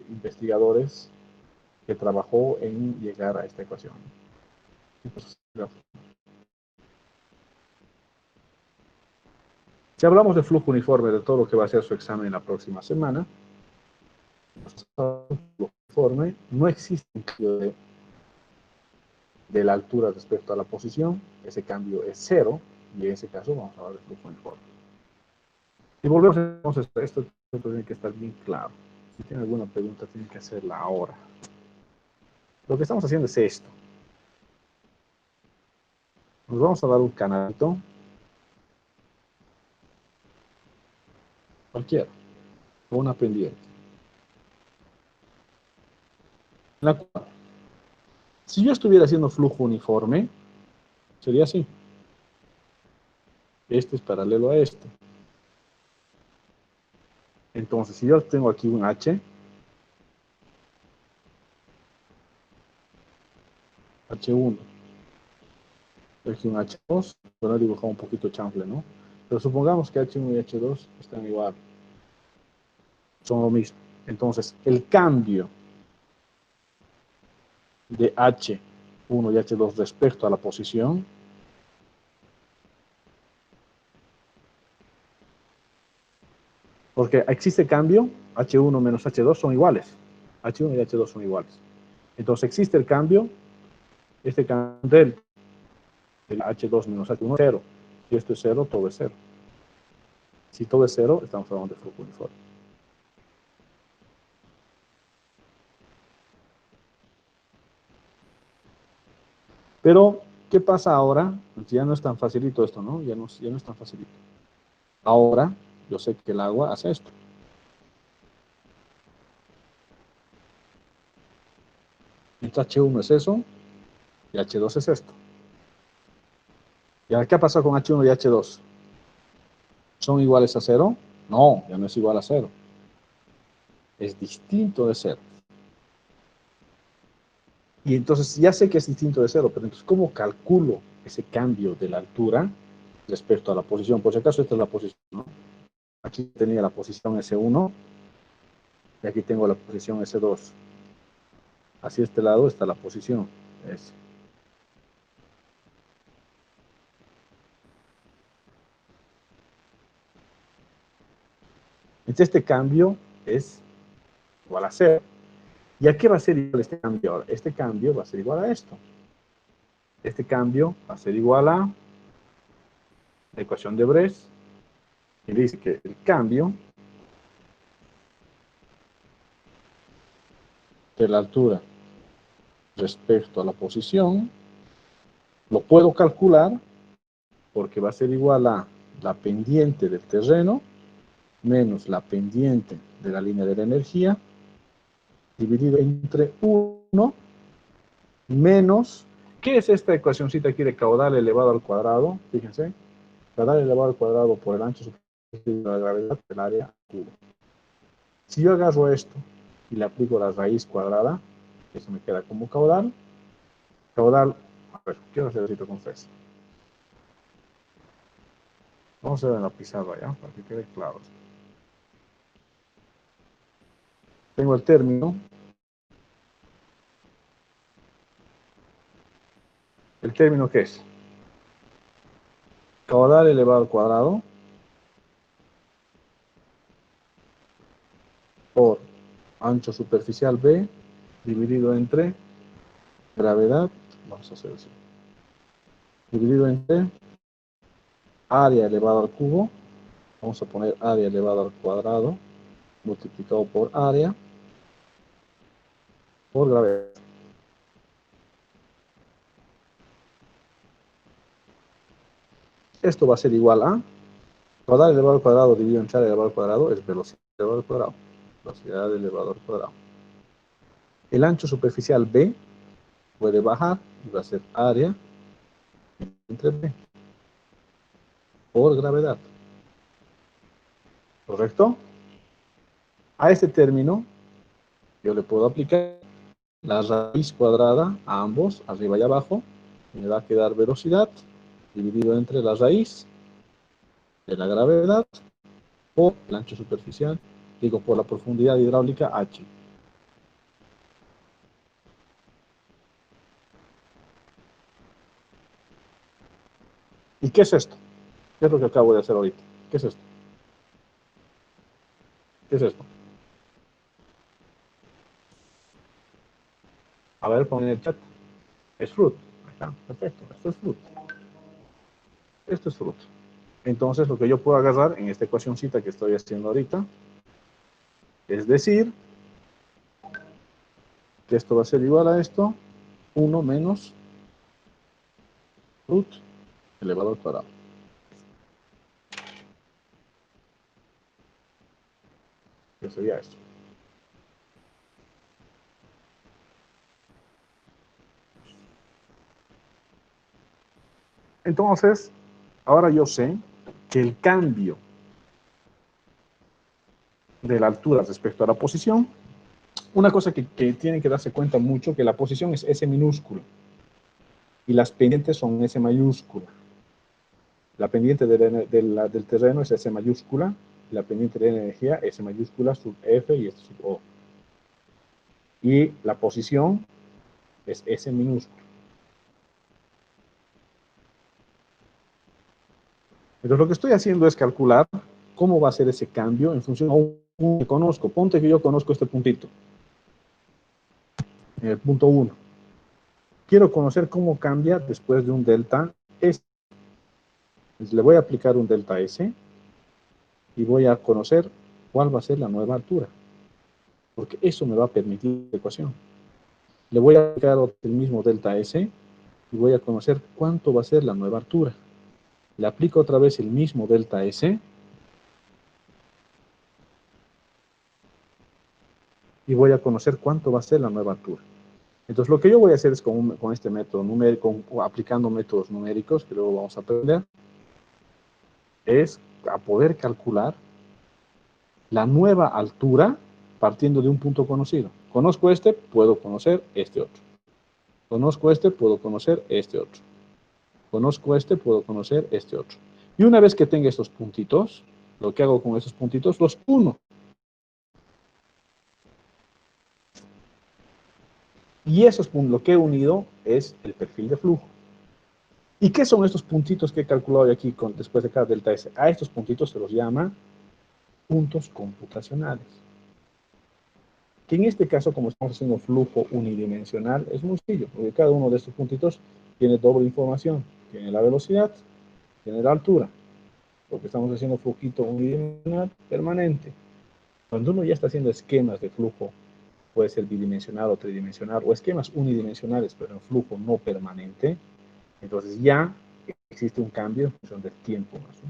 investigadores que trabajó en llegar a esta ecuación. Entonces, si hablamos de flujo uniforme de todo lo que va a ser su examen la próxima semana, flujo uniforme, no existe un cambio de la altura respecto a la posición, ese cambio es cero, y en ese caso vamos a hablar de flujo uniforme. Y volvemos entonces a esto tiene que estar bien claro. Si tienen alguna pregunta, tienen que hacerla ahora. Lo que estamos haciendo es esto. Nos vamos a dar un canalito. Cualquiera. con una pendiente. La cual, si yo estuviera haciendo flujo uniforme, sería así. Este es paralelo a este. Entonces, si yo tengo aquí un H, H1, aquí un H2, bueno, he dibujado un poquito chanfle, ¿no? Pero supongamos que H1 y H2 están igual, son lo mismo. Entonces, el cambio de H1 y H2 respecto a la posición, porque existe cambio, H1 menos H2 son iguales, H1 y H2 son iguales. Entonces existe el cambio, este cambio del H2 menos H1 es cero. Si esto es cero, todo es cero. Si todo es cero, estamos hablando de flujo uniforme. Pero, ¿qué pasa ahora? Pues ya no es tan facilito esto, ¿no? Ya no es tan facilito. Ahora, yo sé que el agua hace esto. Entonces H1 es eso, y H2 es esto. ¿Y ahora qué ha pasado con H1 y H2? ¿Son iguales a cero? No, ya no es igual a cero. Es distinto de cero. Y entonces ya sé que es distinto de cero, pero entonces, ¿cómo calculo ese cambio de la altura respecto a la posición? Por si acaso, esta es la posición, ¿no? Aquí tenía la posición S1 y aquí tengo la posición S2. Hacia este lado está la posición S. Entonces, este cambio es igual a cero. ¿Y a qué va a ser igual este cambio ahora? Este cambio va a ser igual a esto. Este cambio va a ser igual a la ecuación de Bress, y dice que el cambio de la altura respecto a la posición lo puedo calcular porque va a ser igual a la pendiente del terreno menos la pendiente de la línea de la energía dividido entre 1 menos, ¿qué es esta ecuacióncita aquí de caudal elevado al cuadrado? Fíjense, caudal elevado al cuadrado por el ancho superficial de la gravedad del área cubo. Si yo agarro esto y le aplico la raíz cuadrada, eso me queda como caudal. Caudal, a ver, quiero hacer esto con Fes. Vamos a ver en la pizarra ya, para que quede claro. Tengo el término. ¿El término qué es? Caudal elevado al cuadrado por ancho superficial B dividido entre gravedad, vamos a hacer así, dividido entre área elevado al cubo, vamos a poner área elevado al cuadrado, multiplicado por área, por gravedad. Esto va a ser igual a caudal elevado al cuadrado dividido entre área elevado al cuadrado es velocidad elevado al cuadrado. Velocidad elevado al cuadrado. El ancho superficial B puede bajar y va a ser área entre B por gravedad. ¿Correcto? A este término yo le puedo aplicar la raíz cuadrada a ambos, arriba y abajo, y me va a quedar velocidad dividido entre la raíz de la gravedad por el ancho superficial, digo, por la profundidad hidráulica H. ¿Y qué es esto? ¿Qué es lo que acabo de hacer ahorita? ¿Qué es esto? ¿Qué es esto? A ver, pon en el chat. Es fruit. Acá, perfecto. Esto es fruit. Esto es fruit. Entonces, lo que yo puedo agarrar en esta ecuacióncita que estoy haciendo ahorita, es decir, que esto va a ser igual a esto, 1 menos root elevado al cuadrado. que sería esto. Entonces, ahora yo sé que el cambio de la altura respecto a la posición, una cosa que tienen que darse cuenta mucho, que la posición es S minúscula y las pendientes son S mayúscula. La pendiente del terreno es S mayúscula, la pendiente de la energía S mayúscula sub F y sub O. Y la posición es S minúscula. Entonces lo que estoy haciendo es calcular cómo va a ser ese cambio en función de un punto que conozco. Ponte que yo conozco este puntito, el punto 1. Quiero conocer cómo cambia después de un delta S. Entonces le voy a aplicar un delta S y voy a conocer cuál va a ser la nueva altura, porque eso me va a permitir la ecuación. Le voy a aplicar el mismo delta S y voy a conocer cuánto va a ser la nueva altura. Le aplico otra vez el mismo delta S y voy a conocer cuánto va a ser la nueva altura. Entonces, lo que yo voy a hacer es con este método numérico, aplicando métodos numéricos, que luego vamos a aprender, es a poder calcular la nueva altura partiendo de un punto conocido. Conozco este, puedo conocer este otro. Conozco este, puedo conocer este otro. Conozco este, puedo conocer este otro. Y una vez que tenga estos puntitos, lo que hago con esos puntitos, los uno. Y esos puntos, lo que he unido es el perfil de flujo. ¿Y qué son estos puntitos que he calculado aquí después de cada delta S? A estos puntitos se los llama puntos computacionales. Que en este caso, como estamos haciendo flujo unidimensional, es muy sencillo, porque cada uno de estos puntitos tiene doble información. Tiene la velocidad, tiene la altura, porque estamos haciendo flujito unidimensional permanente. Cuando uno ya está haciendo esquemas de flujo, puede ser bidimensional o tridimensional, o esquemas unidimensionales, pero en flujo no permanente, entonces ya existe un cambio en función del tiempo más, ¿no?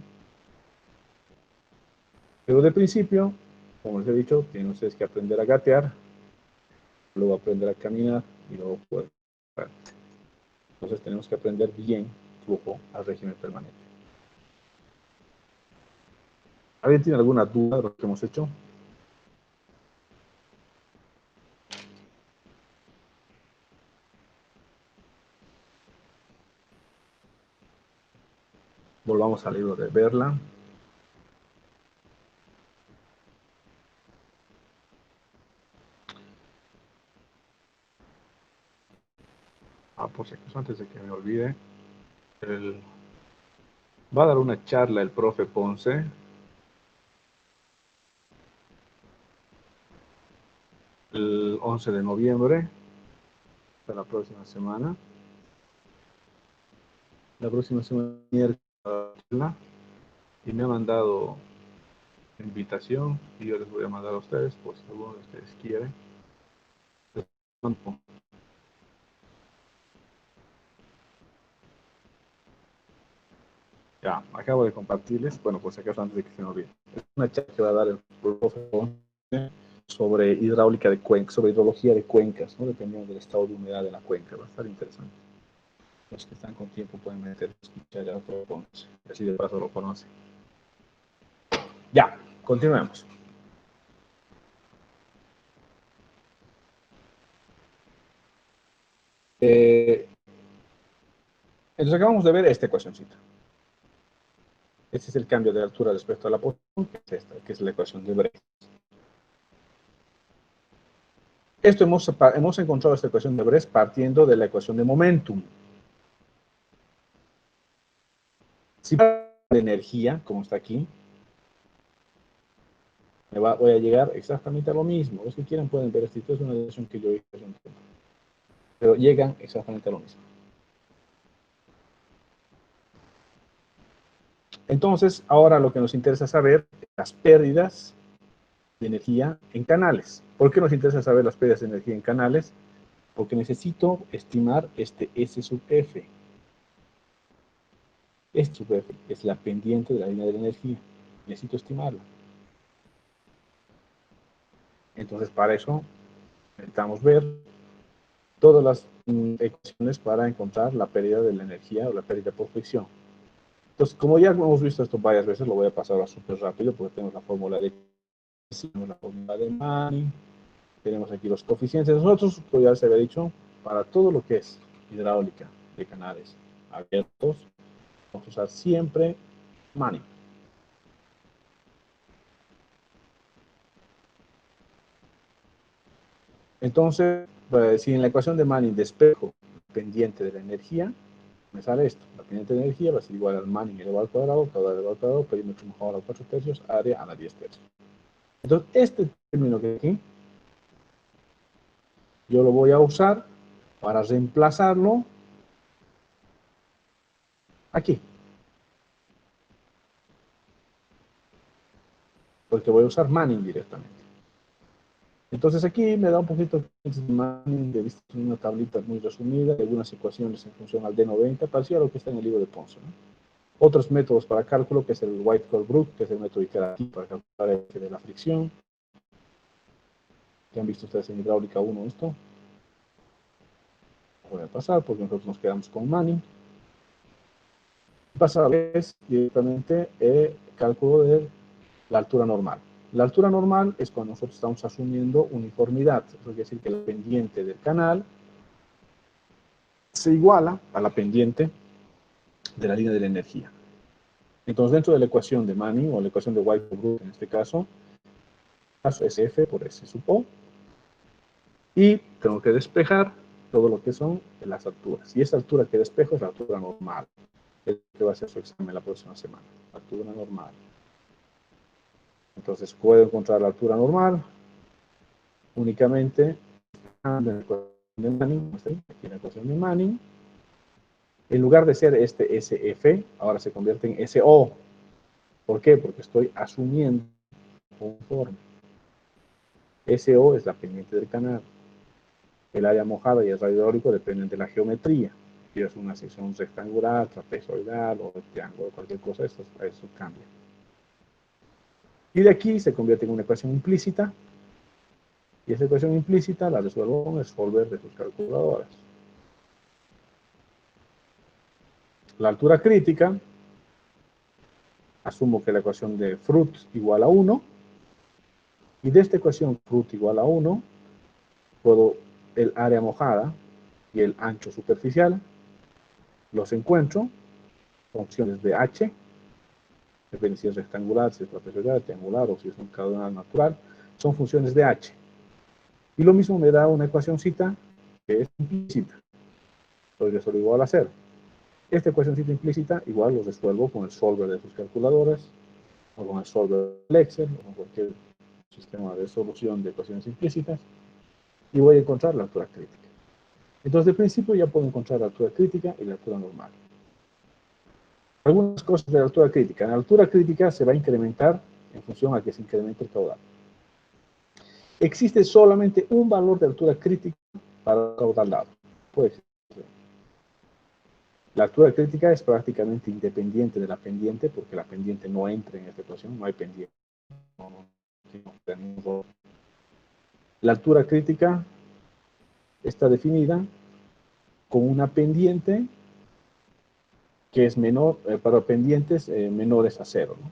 Pero de principio, como les he dicho, tienen ustedes que aprender a gatear, luego aprender a caminar y luego poder. Entonces tenemos que aprender bien flujo al régimen permanente. ¿Alguien tiene alguna duda de lo que hemos hecho? Volvamos al libro de Berla. Por si acaso, antes de que me olvide, va a dar una charla el profe Ponce el 11 de noviembre, de la próxima semana. La próxima semana, miércoles, y me ha mandado invitación y yo les voy a mandar a ustedes, pues si alguno de ustedes quiere. Ya, acabo de compartirles, bueno, por si acaso antes de que se me olvide. Es una charla que va a dar el profesor sobre hidráulica de cuencas, sobre hidrología de cuencas, ¿no? Dependiendo del estado de humedad de la cuenca. Va a estar interesante. Los que están con tiempo pueden meter a escuchar ya otro Ponce. Así de paso lo conocen. Ya, continuemos. Entonces acabamos de ver esta ecuacióncita. Este es el cambio de altura respecto a la posición, que es esta, que es la ecuación de Breit. Esto hemos encontrado esta ecuación de Breit partiendo de la ecuación de momentum. Si de energía, como está aquí, voy a llegar exactamente a lo mismo. Los que quieran pueden ver esto. Es una decisión que yo hice hace un tiempo. Pero llegan exactamente a lo mismo. Entonces, ahora lo que nos interesa saber es las pérdidas de energía en canales. ¿Por qué nos interesa saber las pérdidas de energía en canales? Porque necesito estimar este S sub F. Este sub F es la pendiente de la línea de la energía. Necesito estimarla. Entonces, para eso necesitamos ver todas las ecuaciones para encontrar la pérdida de la energía o la pérdida por fricción. Entonces, como ya hemos visto esto varias veces, lo voy a pasar ahora súper rápido porque tenemos la fórmula de Manning, tenemos aquí los coeficientes. Nosotros, como ya se había dicho, para todo lo que es hidráulica de canales abiertos, vamos a usar siempre Manning. Entonces, si en la ecuación de Manning despejo pendiente de la energía, me sale esto. La pendiente de energía va a ser igual al Manning elevado al cuadrado, caudal elevado al cuadrado, perímetro mojado a la 4 tercios, área a la 10 tercios. Entonces, este término que aquí, yo lo voy a usar para reemplazarlo aquí. Porque voy a usar Manning directamente. Entonces aquí me da un poquito de Manning, de vista en una tablita muy resumida, algunas ecuaciones en función al D90, parecido a lo que está en el libro de Ponce, ¿no? Otros métodos para cálculo, que es el White-Colbrooke, que es el método iterativo para calcular el eje de la fricción. ¿Que han visto ustedes en hidráulica 1 esto? Voy a pasar porque nosotros nos quedamos con Manning. Pasa a vez directamente el cálculo de la altura normal. La altura normal es cuando nosotros estamos asumiendo uniformidad. Eso quiere decir que la pendiente del canal se iguala a la pendiente de la línea de la energía. Entonces, dentro de la ecuación de Manning, o la ecuación de White-Colbrooke en este caso, es F por S sub O, y tengo que despejar todo lo que son las alturas. Y esa altura que despejo es la altura normal, que va a ser su examen la próxima semana. Altura normal. Entonces, puedo encontrar la altura normal únicamente en la ecuación de Manning, aquí en la ecuación de Manning. En lugar de ser este SF, ahora se convierte en SO. ¿Por qué? Porque estoy asumiendo un forma. SO es la pendiente del canal. El área mojada y el radio hidráulico dependen de la geometría. Si es una sección rectangular, trapezoidal o triángulo, cualquier cosa, eso cambia. Y de aquí se convierte en una ecuación implícita. Y esa ecuación implícita la resuelvo con el solver de sus calculadoras. La altura crítica, asumo que la ecuación de Fruit igual a 1. Y de esta ecuación Fruit igual a 1, puedo el área mojada y el ancho superficial, los encuentro, funciones de h, depende si es rectangular, si es trapezoidal, triangular o si es un cardinal natural, son funciones de h. Y lo mismo me da una ecuacióncita que es implícita, entonces eso lo igual a 0. Esta ecuacióncita implícita igual lo resuelvo con el solver de sus calculadoras, o con el solver del Excel, o con cualquier sistema de solución de ecuaciones implícitas, y voy a encontrar la altura crítica. Entonces, de principio ya puedo encontrar la altura crítica y la altura normal. Algunas cosas de la altura crítica. La altura crítica se va a incrementar en función a que se incremente el caudal. Existe solamente un valor de altura crítica para el caudal dado. Puede existir. La altura crítica es prácticamente independiente de la pendiente, porque la pendiente no entra en esta ecuación, no hay pendiente. La altura crítica está definida con una pendiente que es menor, para pendientes menores a 0, ¿no?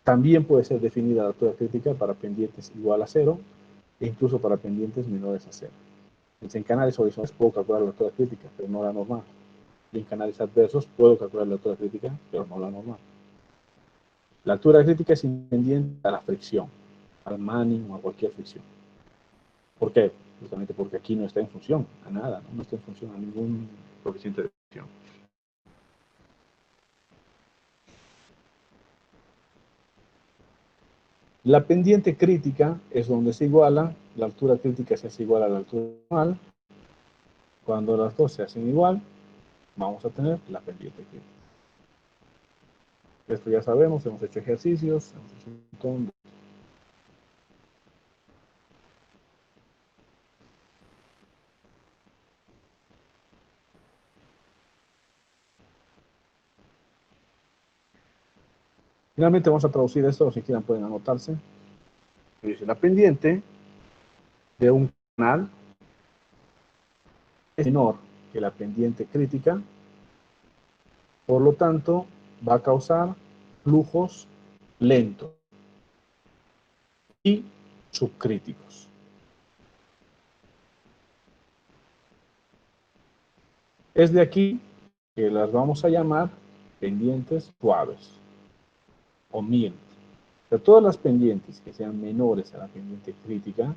También puede ser definida la altura crítica para pendientes igual a 0 e incluso para pendientes menores a 0. En canales horizontales puedo calcular la altura crítica, pero no la normal. Y en canales adversos puedo calcular la altura crítica, pero no la normal. La altura crítica es independiente a la fricción, al Manning o a cualquier fricción. ¿Por qué? Justamente porque aquí no está en función a nada, no está en función a ningún coeficiente de fricción. La pendiente crítica es donde se iguala, la altura crítica se hace igual a la altura normal. Cuando las dos se hacen igual, vamos a tener la pendiente crítica. Esto ya sabemos, hemos hecho ejercicios, hemos hecho un montón de... Finalmente vamos a traducir esto, si quieren pueden anotarse. Dice, la pendiente de un canal es menor que la pendiente crítica, por lo tanto, va a causar flujos lentos y subcríticos. Es de aquí que las vamos a llamar pendientes suaves o mild. De todas las pendientes que sean menores a la pendiente crítica,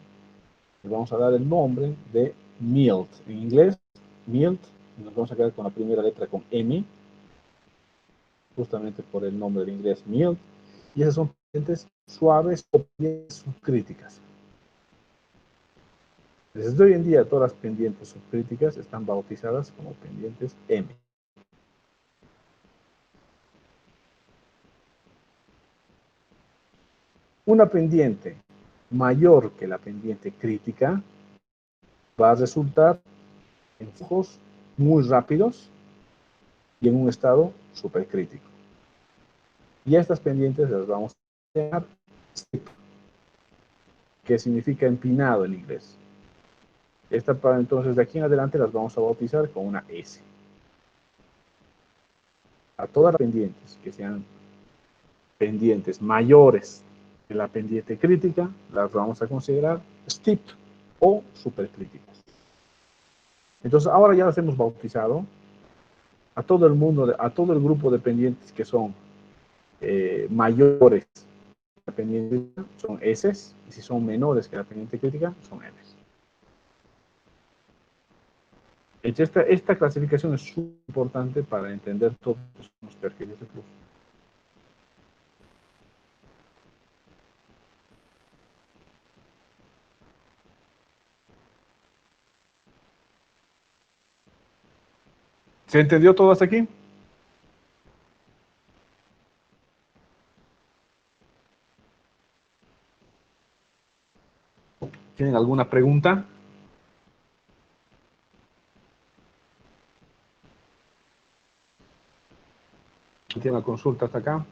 le vamos a dar el nombre de mild. En inglés, mild, nos vamos a quedar con la primera letra con M, justamente por el nombre del inglés mild, y esas son pendientes suaves o pendientes subcríticas. Desde hoy en día, todas las pendientes subcríticas están bautizadas como pendientes M. Una pendiente mayor que la pendiente crítica va a resultar en flujos muy rápidos y en un estado supercrítico. Y a estas pendientes las vamos a llamar steep, que significa empinado en inglés. Entonces, de aquí en adelante las vamos a bautizar con una S. A todas las pendientes que sean pendientes mayores que la pendiente crítica, las vamos a considerar steep o supercríticas. Entonces, ahora ya las hemos bautizado a todo el mundo, a todo el grupo de pendientes que son mayores que la pendiente crítica, son S, y si son menores que la pendiente crítica, son M. Esta clasificación es súper importante para entender todos los perfiles de flujo. ¿Se entendió todo hasta aquí? ¿Tienen alguna pregunta? ¿Tienen una consulta hasta acá?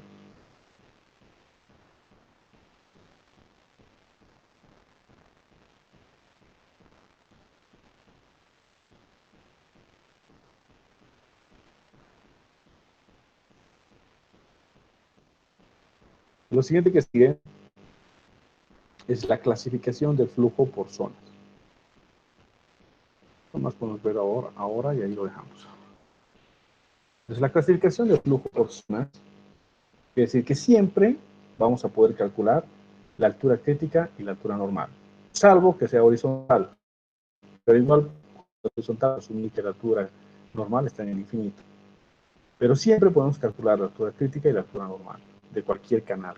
Lo siguiente que sigue es la clasificación del flujo por zonas. Más podemos ver ahora y ahí lo dejamos. Entonces, la clasificación del flujo por zonas quiere decir que siempre vamos a poder calcular la altura crítica y la altura normal, salvo que sea horizontal. Pero igual, horizontal asumir que la altura normal está en el infinito. Pero siempre podemos calcular la altura crítica y la altura normal de cualquier canal.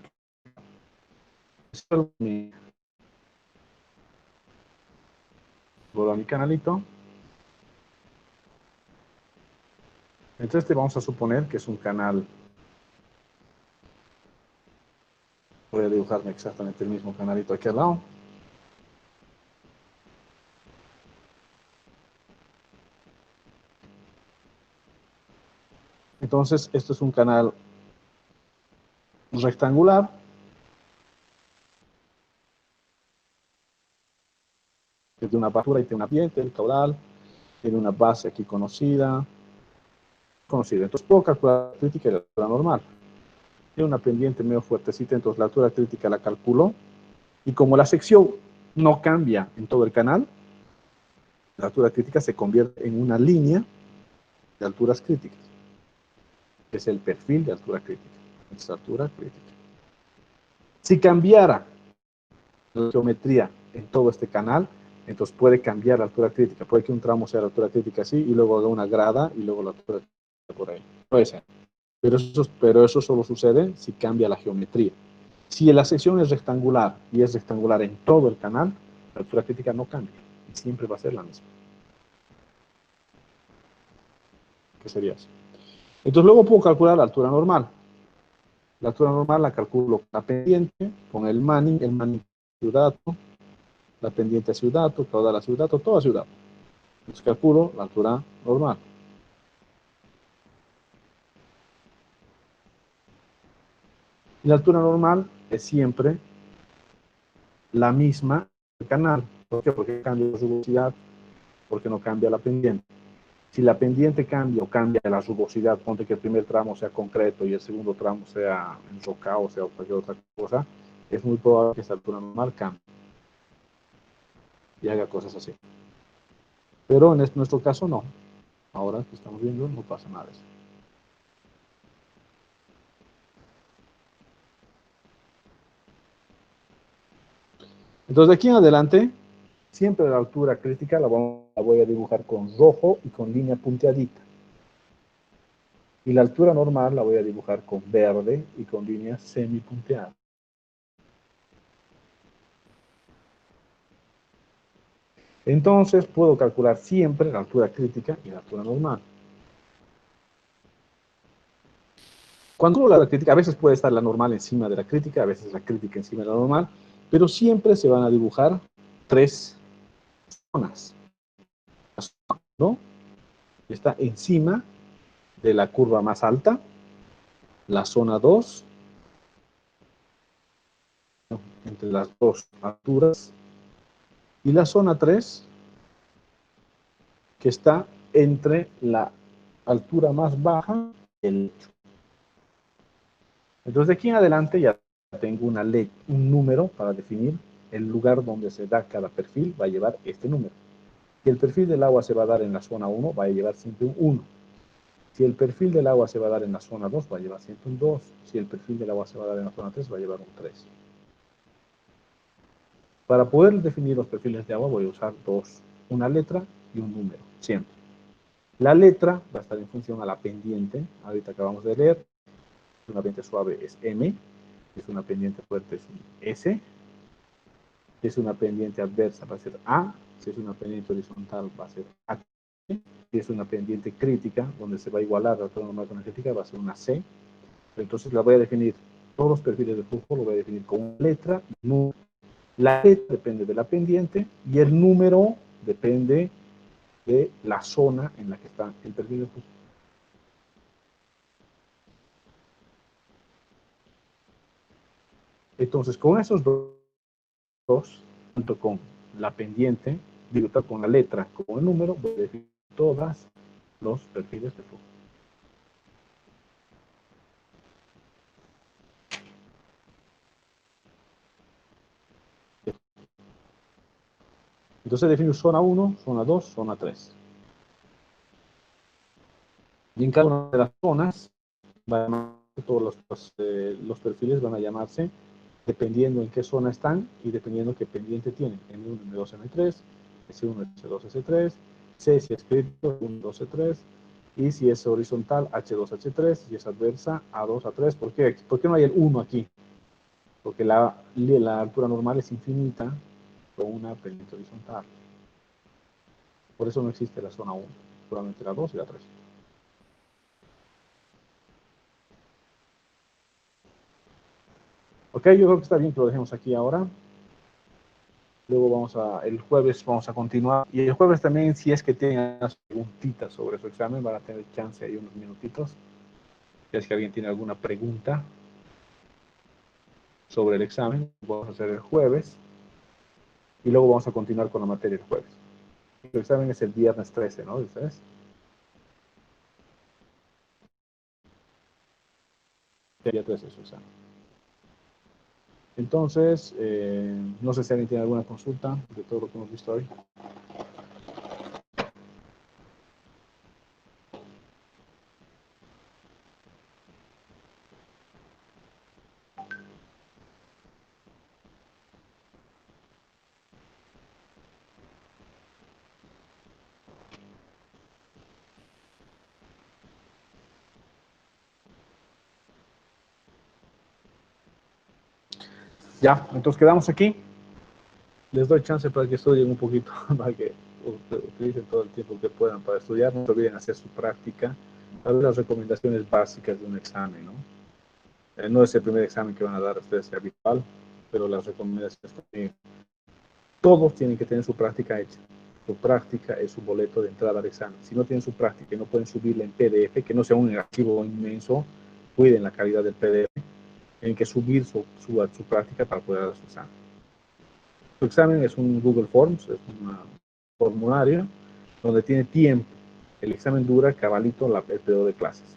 Vuelvo a mi canalito. Entonces vamos a suponer que es un canal. Voy a dibujarme exactamente el mismo canalito aquí al lado. Entonces, esto es un canal rectangular. Es de una basura y tiene una pendiente, el caudal, tiene una base aquí conocida. Entonces, puedo calcular la crítica y la altura normal. Tiene una pendiente medio fuertecita, entonces la altura crítica la calculo. Y como la sección no cambia en todo el canal, la altura crítica se convierte en una línea de alturas críticas, que es el perfil de altura crítica. Es altura crítica. Si cambiara la geometría en todo este canal, entonces puede cambiar la altura crítica. Puede que un tramo sea la altura crítica así y luego haga una grada y luego la altura crítica por ahí. Puede ser. Pero eso solo sucede si cambia la geometría. Si la sección es rectangular y es rectangular en todo el canal, la altura crítica no cambia. Siempre va a ser la misma. ¿Qué sería eso? Entonces luego puedo calcular la altura normal. La altura normal la calculo con la pendiente, con el Manning ciudad, la pendiente a ciudad, caudal a ciudad, toda ciudad. Entonces calculo la altura normal. Y la altura normal es siempre la misma el canal. ¿Por qué? Porque cambia la rugosidad, porque no cambia la pendiente. Si la pendiente cambia o cambia la rugosidad, ponte que el primer tramo sea concreto y el segundo tramo sea enrocado, o sea cualquier otra cosa, es muy probable que esta altura normal cambie y haga cosas así. Pero en nuestro caso no. Ahora que estamos viendo no pasa nada de eso. Entonces de aquí en adelante, siempre la altura crítica la voy a dibujar con rojo y con línea punteadita. Y la altura normal la voy a dibujar con verde y con línea semipunteada. Entonces puedo calcular siempre la altura crítica y la altura normal. Cuando la crítica, a veces puede estar la normal encima de la crítica, a veces la crítica encima de la normal, pero siempre se van a dibujar tres zonas. La zona 1 está encima de la curva más alta, la zona 2 entre las dos alturas y la zona 3 que está entre la altura más baja y el lecho. Entonces de aquí en adelante ya tengo un número para definir el lugar donde se da cada perfil, va a llevar este número. Si el perfil del agua se va a dar en la zona 1, va a llevar siempre un 1. Si el perfil del agua se va a dar en la zona 2, va a llevar siempre un 2. Si el perfil del agua se va a dar en la zona 3, va a llevar un 3. Para poder definir los perfiles de agua voy a usar una letra y un número, siempre. La letra va a estar en función a la pendiente, ahorita acabamos de leer, una pendiente suave es M, si es una pendiente fuerte es un S, si es una pendiente adversa va a ser A, si es una pendiente horizontal va a ser H, si es una pendiente crítica, donde se va a igualar la altura normal con la crítica, va a ser una C. Entonces la voy a definir, todos los perfiles de flujo lo voy a definir con una letra y un número. La letra depende de la pendiente y el número depende de la zona en la que está el perfil de flujo. Entonces, con esos dos, junto con la pendiente, digo, con la letra, con el número, voy a definir todos los perfiles de flujo. Entonces defino zona 1, zona 2, zona 3. Y en cada una de las zonas, todos los perfiles van a llamarse dependiendo en qué zona están y dependiendo qué pendiente tienen. M1, M2, M3, S1, S2, S3, C si es crítico, 1, 2, C3, y si es horizontal, H2, H3, y es adversa, A2, A3. ¿Por qué? ¿Por qué no hay el 1 aquí? Porque la altura normal es infinita con una pendiente horizontal. Por eso no existe la zona 1, solamente la 2 y la 3. Ok, yo creo que está bien que lo dejemos aquí ahora. Luego el jueves vamos a continuar. Y el jueves también, si es que tienen unas preguntitas sobre su examen, van a tener chance ahí unos minutitos. Si es que alguien tiene alguna pregunta sobre el examen, vamos a hacer el jueves. Y luego vamos a continuar con la materia el jueves. El examen es el viernes 13, ¿no? ¿Ustedes? El día 13 es su examen. Entonces, no sé si alguien tiene alguna consulta de todo lo que hemos visto hoy. Ya, entonces quedamos aquí. Les doy chance para que estudien un poquito, para que utilicen todo el tiempo que puedan para estudiar. No se olviden hacer su práctica. A ver las recomendaciones básicas de un examen, ¿no? No es el primer examen que van a dar a ustedes habitual, pero las recomendaciones también. Todos tienen que tener su práctica hecha. Su práctica es su boleto de entrada al examen. Si no tienen su práctica y no pueden subirla en PDF, que no sea un archivo inmenso, cuiden la calidad del PDF, tienen que subir su práctica para poder dar su examen. su examen es un Google Forms, es un formulario donde tiene tiempo. El examen dura cabalito el periodo de clases.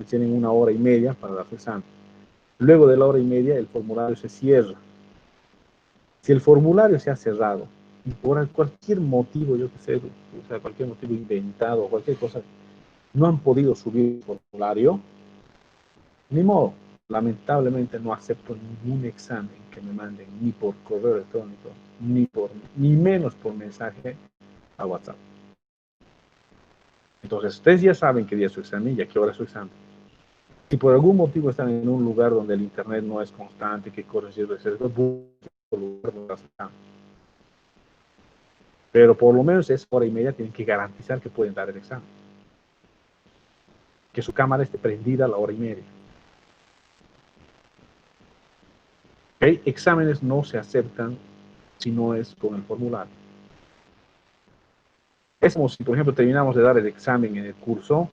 Tienen 1 hora y media para dar su examen. Luego de la hora y media, el formulario se cierra. Si el formulario se ha cerrado y por cualquier motivo, yo que sé, o sea, cualquier motivo inventado o cualquier cosa, no han podido subir el formulario, ni modo. Lamentablemente no acepto ningún examen que me manden ni por correo electrónico, ni menos por mensaje a WhatsApp. Entonces, ustedes ya saben qué día es su examen y a qué hora es su examen. Si por algún motivo están en un lugar donde el internet no es constante, que corre cierto, busquen un lugar donde su examen. Pero por lo menos esa hora y media tienen que garantizar que pueden dar el examen. Que su cámara esté prendida a la hora y media. ¿Okay? Exámenes no se aceptan si no es con el formulario. Es como si, por ejemplo, terminamos de dar el examen en el curso,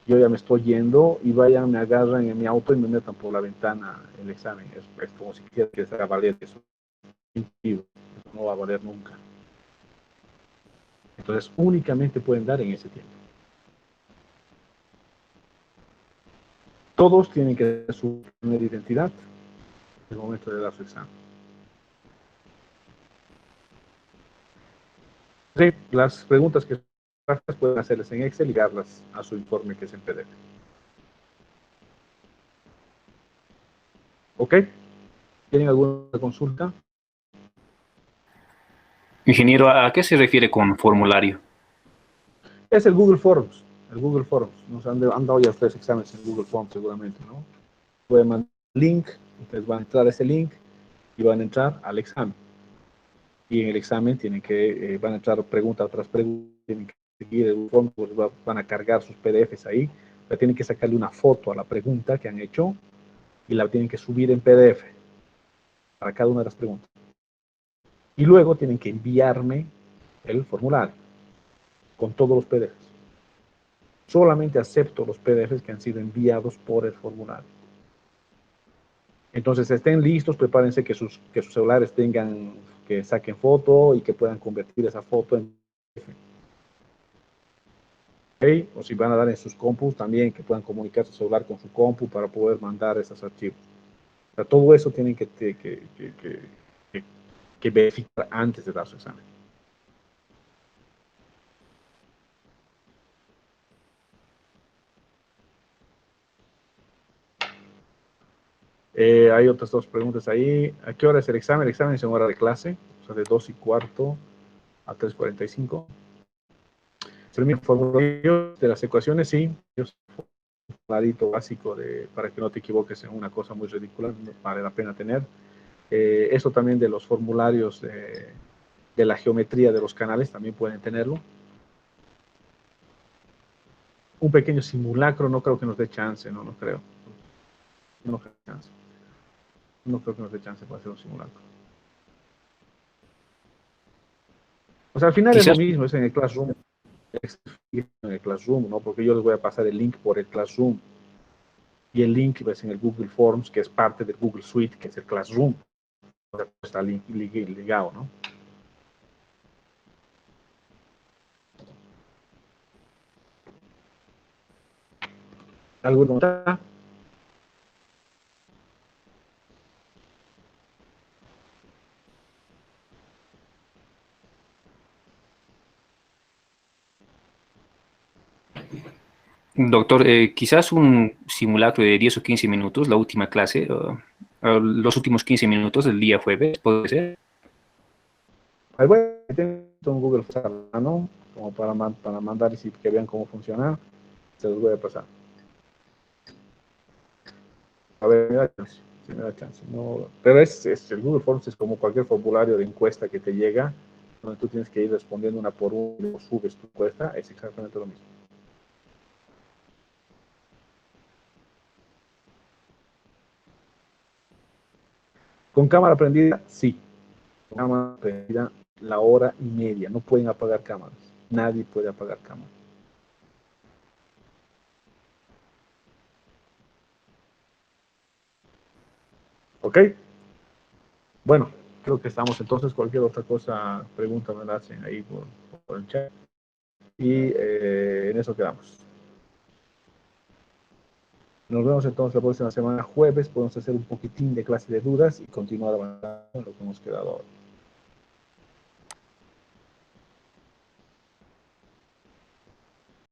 yo ya me estoy yendo y vayan, me agarran en mi auto y me metan por la ventana el examen. Es como si quisiera que se haga valer eso. Eso no va a valer nunca. Entonces, únicamente pueden dar en ese tiempo. Todos tienen que dar su primera identidad en el momento de dar su examen. Sí, las preguntas que pueden hacerles en Excel y ligarlas a su informe que es en PDF. ¿Ok? ¿Tienen alguna consulta? Ingeniero, ¿a qué se refiere con formulario? Es el Google Forms. El Google Forms. Nos han dado ya 3 exámenes en Google Forms seguramente, ¿no? Pueden mandar un link, ustedes van a entrar a ese link y van a entrar al examen. Y en el examen van a entrar preguntas tras preguntas, tienen que seguir el form, pues van a cargar sus PDFs ahí, pero tienen que sacarle una foto a la pregunta que han hecho y la tienen que subir en PDF para cada una de las preguntas. Y luego tienen que enviarme el formulario con todos los PDFs. Solamente acepto los PDFs que han sido enviados por el formulario. Entonces estén listos, prepárense que sus celulares que saquen foto y que puedan convertir esa foto en PDF. ¿Okay? O si van a dar en sus compus también, que puedan comunicar su celular con su compu para poder mandar esos archivos. O sea, todo eso tienen que verificar antes de dar su examen. Hay otras 2 preguntas ahí. ¿A qué hora es el examen? El examen es en hora de clase, o sea, de 2:15 a 3:45. El formulario de las ecuaciones, sí, es un formularito básico para que no te equivoques en una cosa muy ridícula, no vale la pena tener. Eso también de los formularios de la geometría de los canales, también pueden tenerlo. Un pequeño simulacro, no creo que nos dé chance, no creo. No creo que nos dé chance para hacer un simulacro. O sea, al final es lo Quizás, mismo, es en el Classroom. En el Classroom, ¿no? Porque yo les voy a pasar el link por el Classroom. Y el link es en el Google Forms, que es parte del Google Suite, que es el Classroom. O sea, está ligado, ¿no? ¿Alguna otra? doctor, quizás un simulacro de 10 o 15 minutos, la última clase, los últimos 15 minutos del día jueves, ¿puede ser? Ahí voy a tener un Google Forms, ¿no? Como para mandar y que vean cómo funciona. Se los voy a pasar. A ver, me da chance. Sí, me da chance. No, pero el Google Forms es como cualquier formulario de encuesta que te llega, donde tú tienes que ir respondiendo una por una y subes tu encuesta. Es exactamente lo mismo. Con cámara prendida, sí. Con cámara prendida, la hora y media. No pueden apagar cámaras. Nadie puede apagar cámaras. ¿Ok? Bueno, creo que estamos entonces. Cualquier otra cosa, pregunta me la hacen ahí por el chat. Y en eso quedamos. Nos vemos entonces la próxima semana, jueves. Podemos hacer un poquitín de clase de dudas y continuar avanzando en lo que hemos quedado ahora.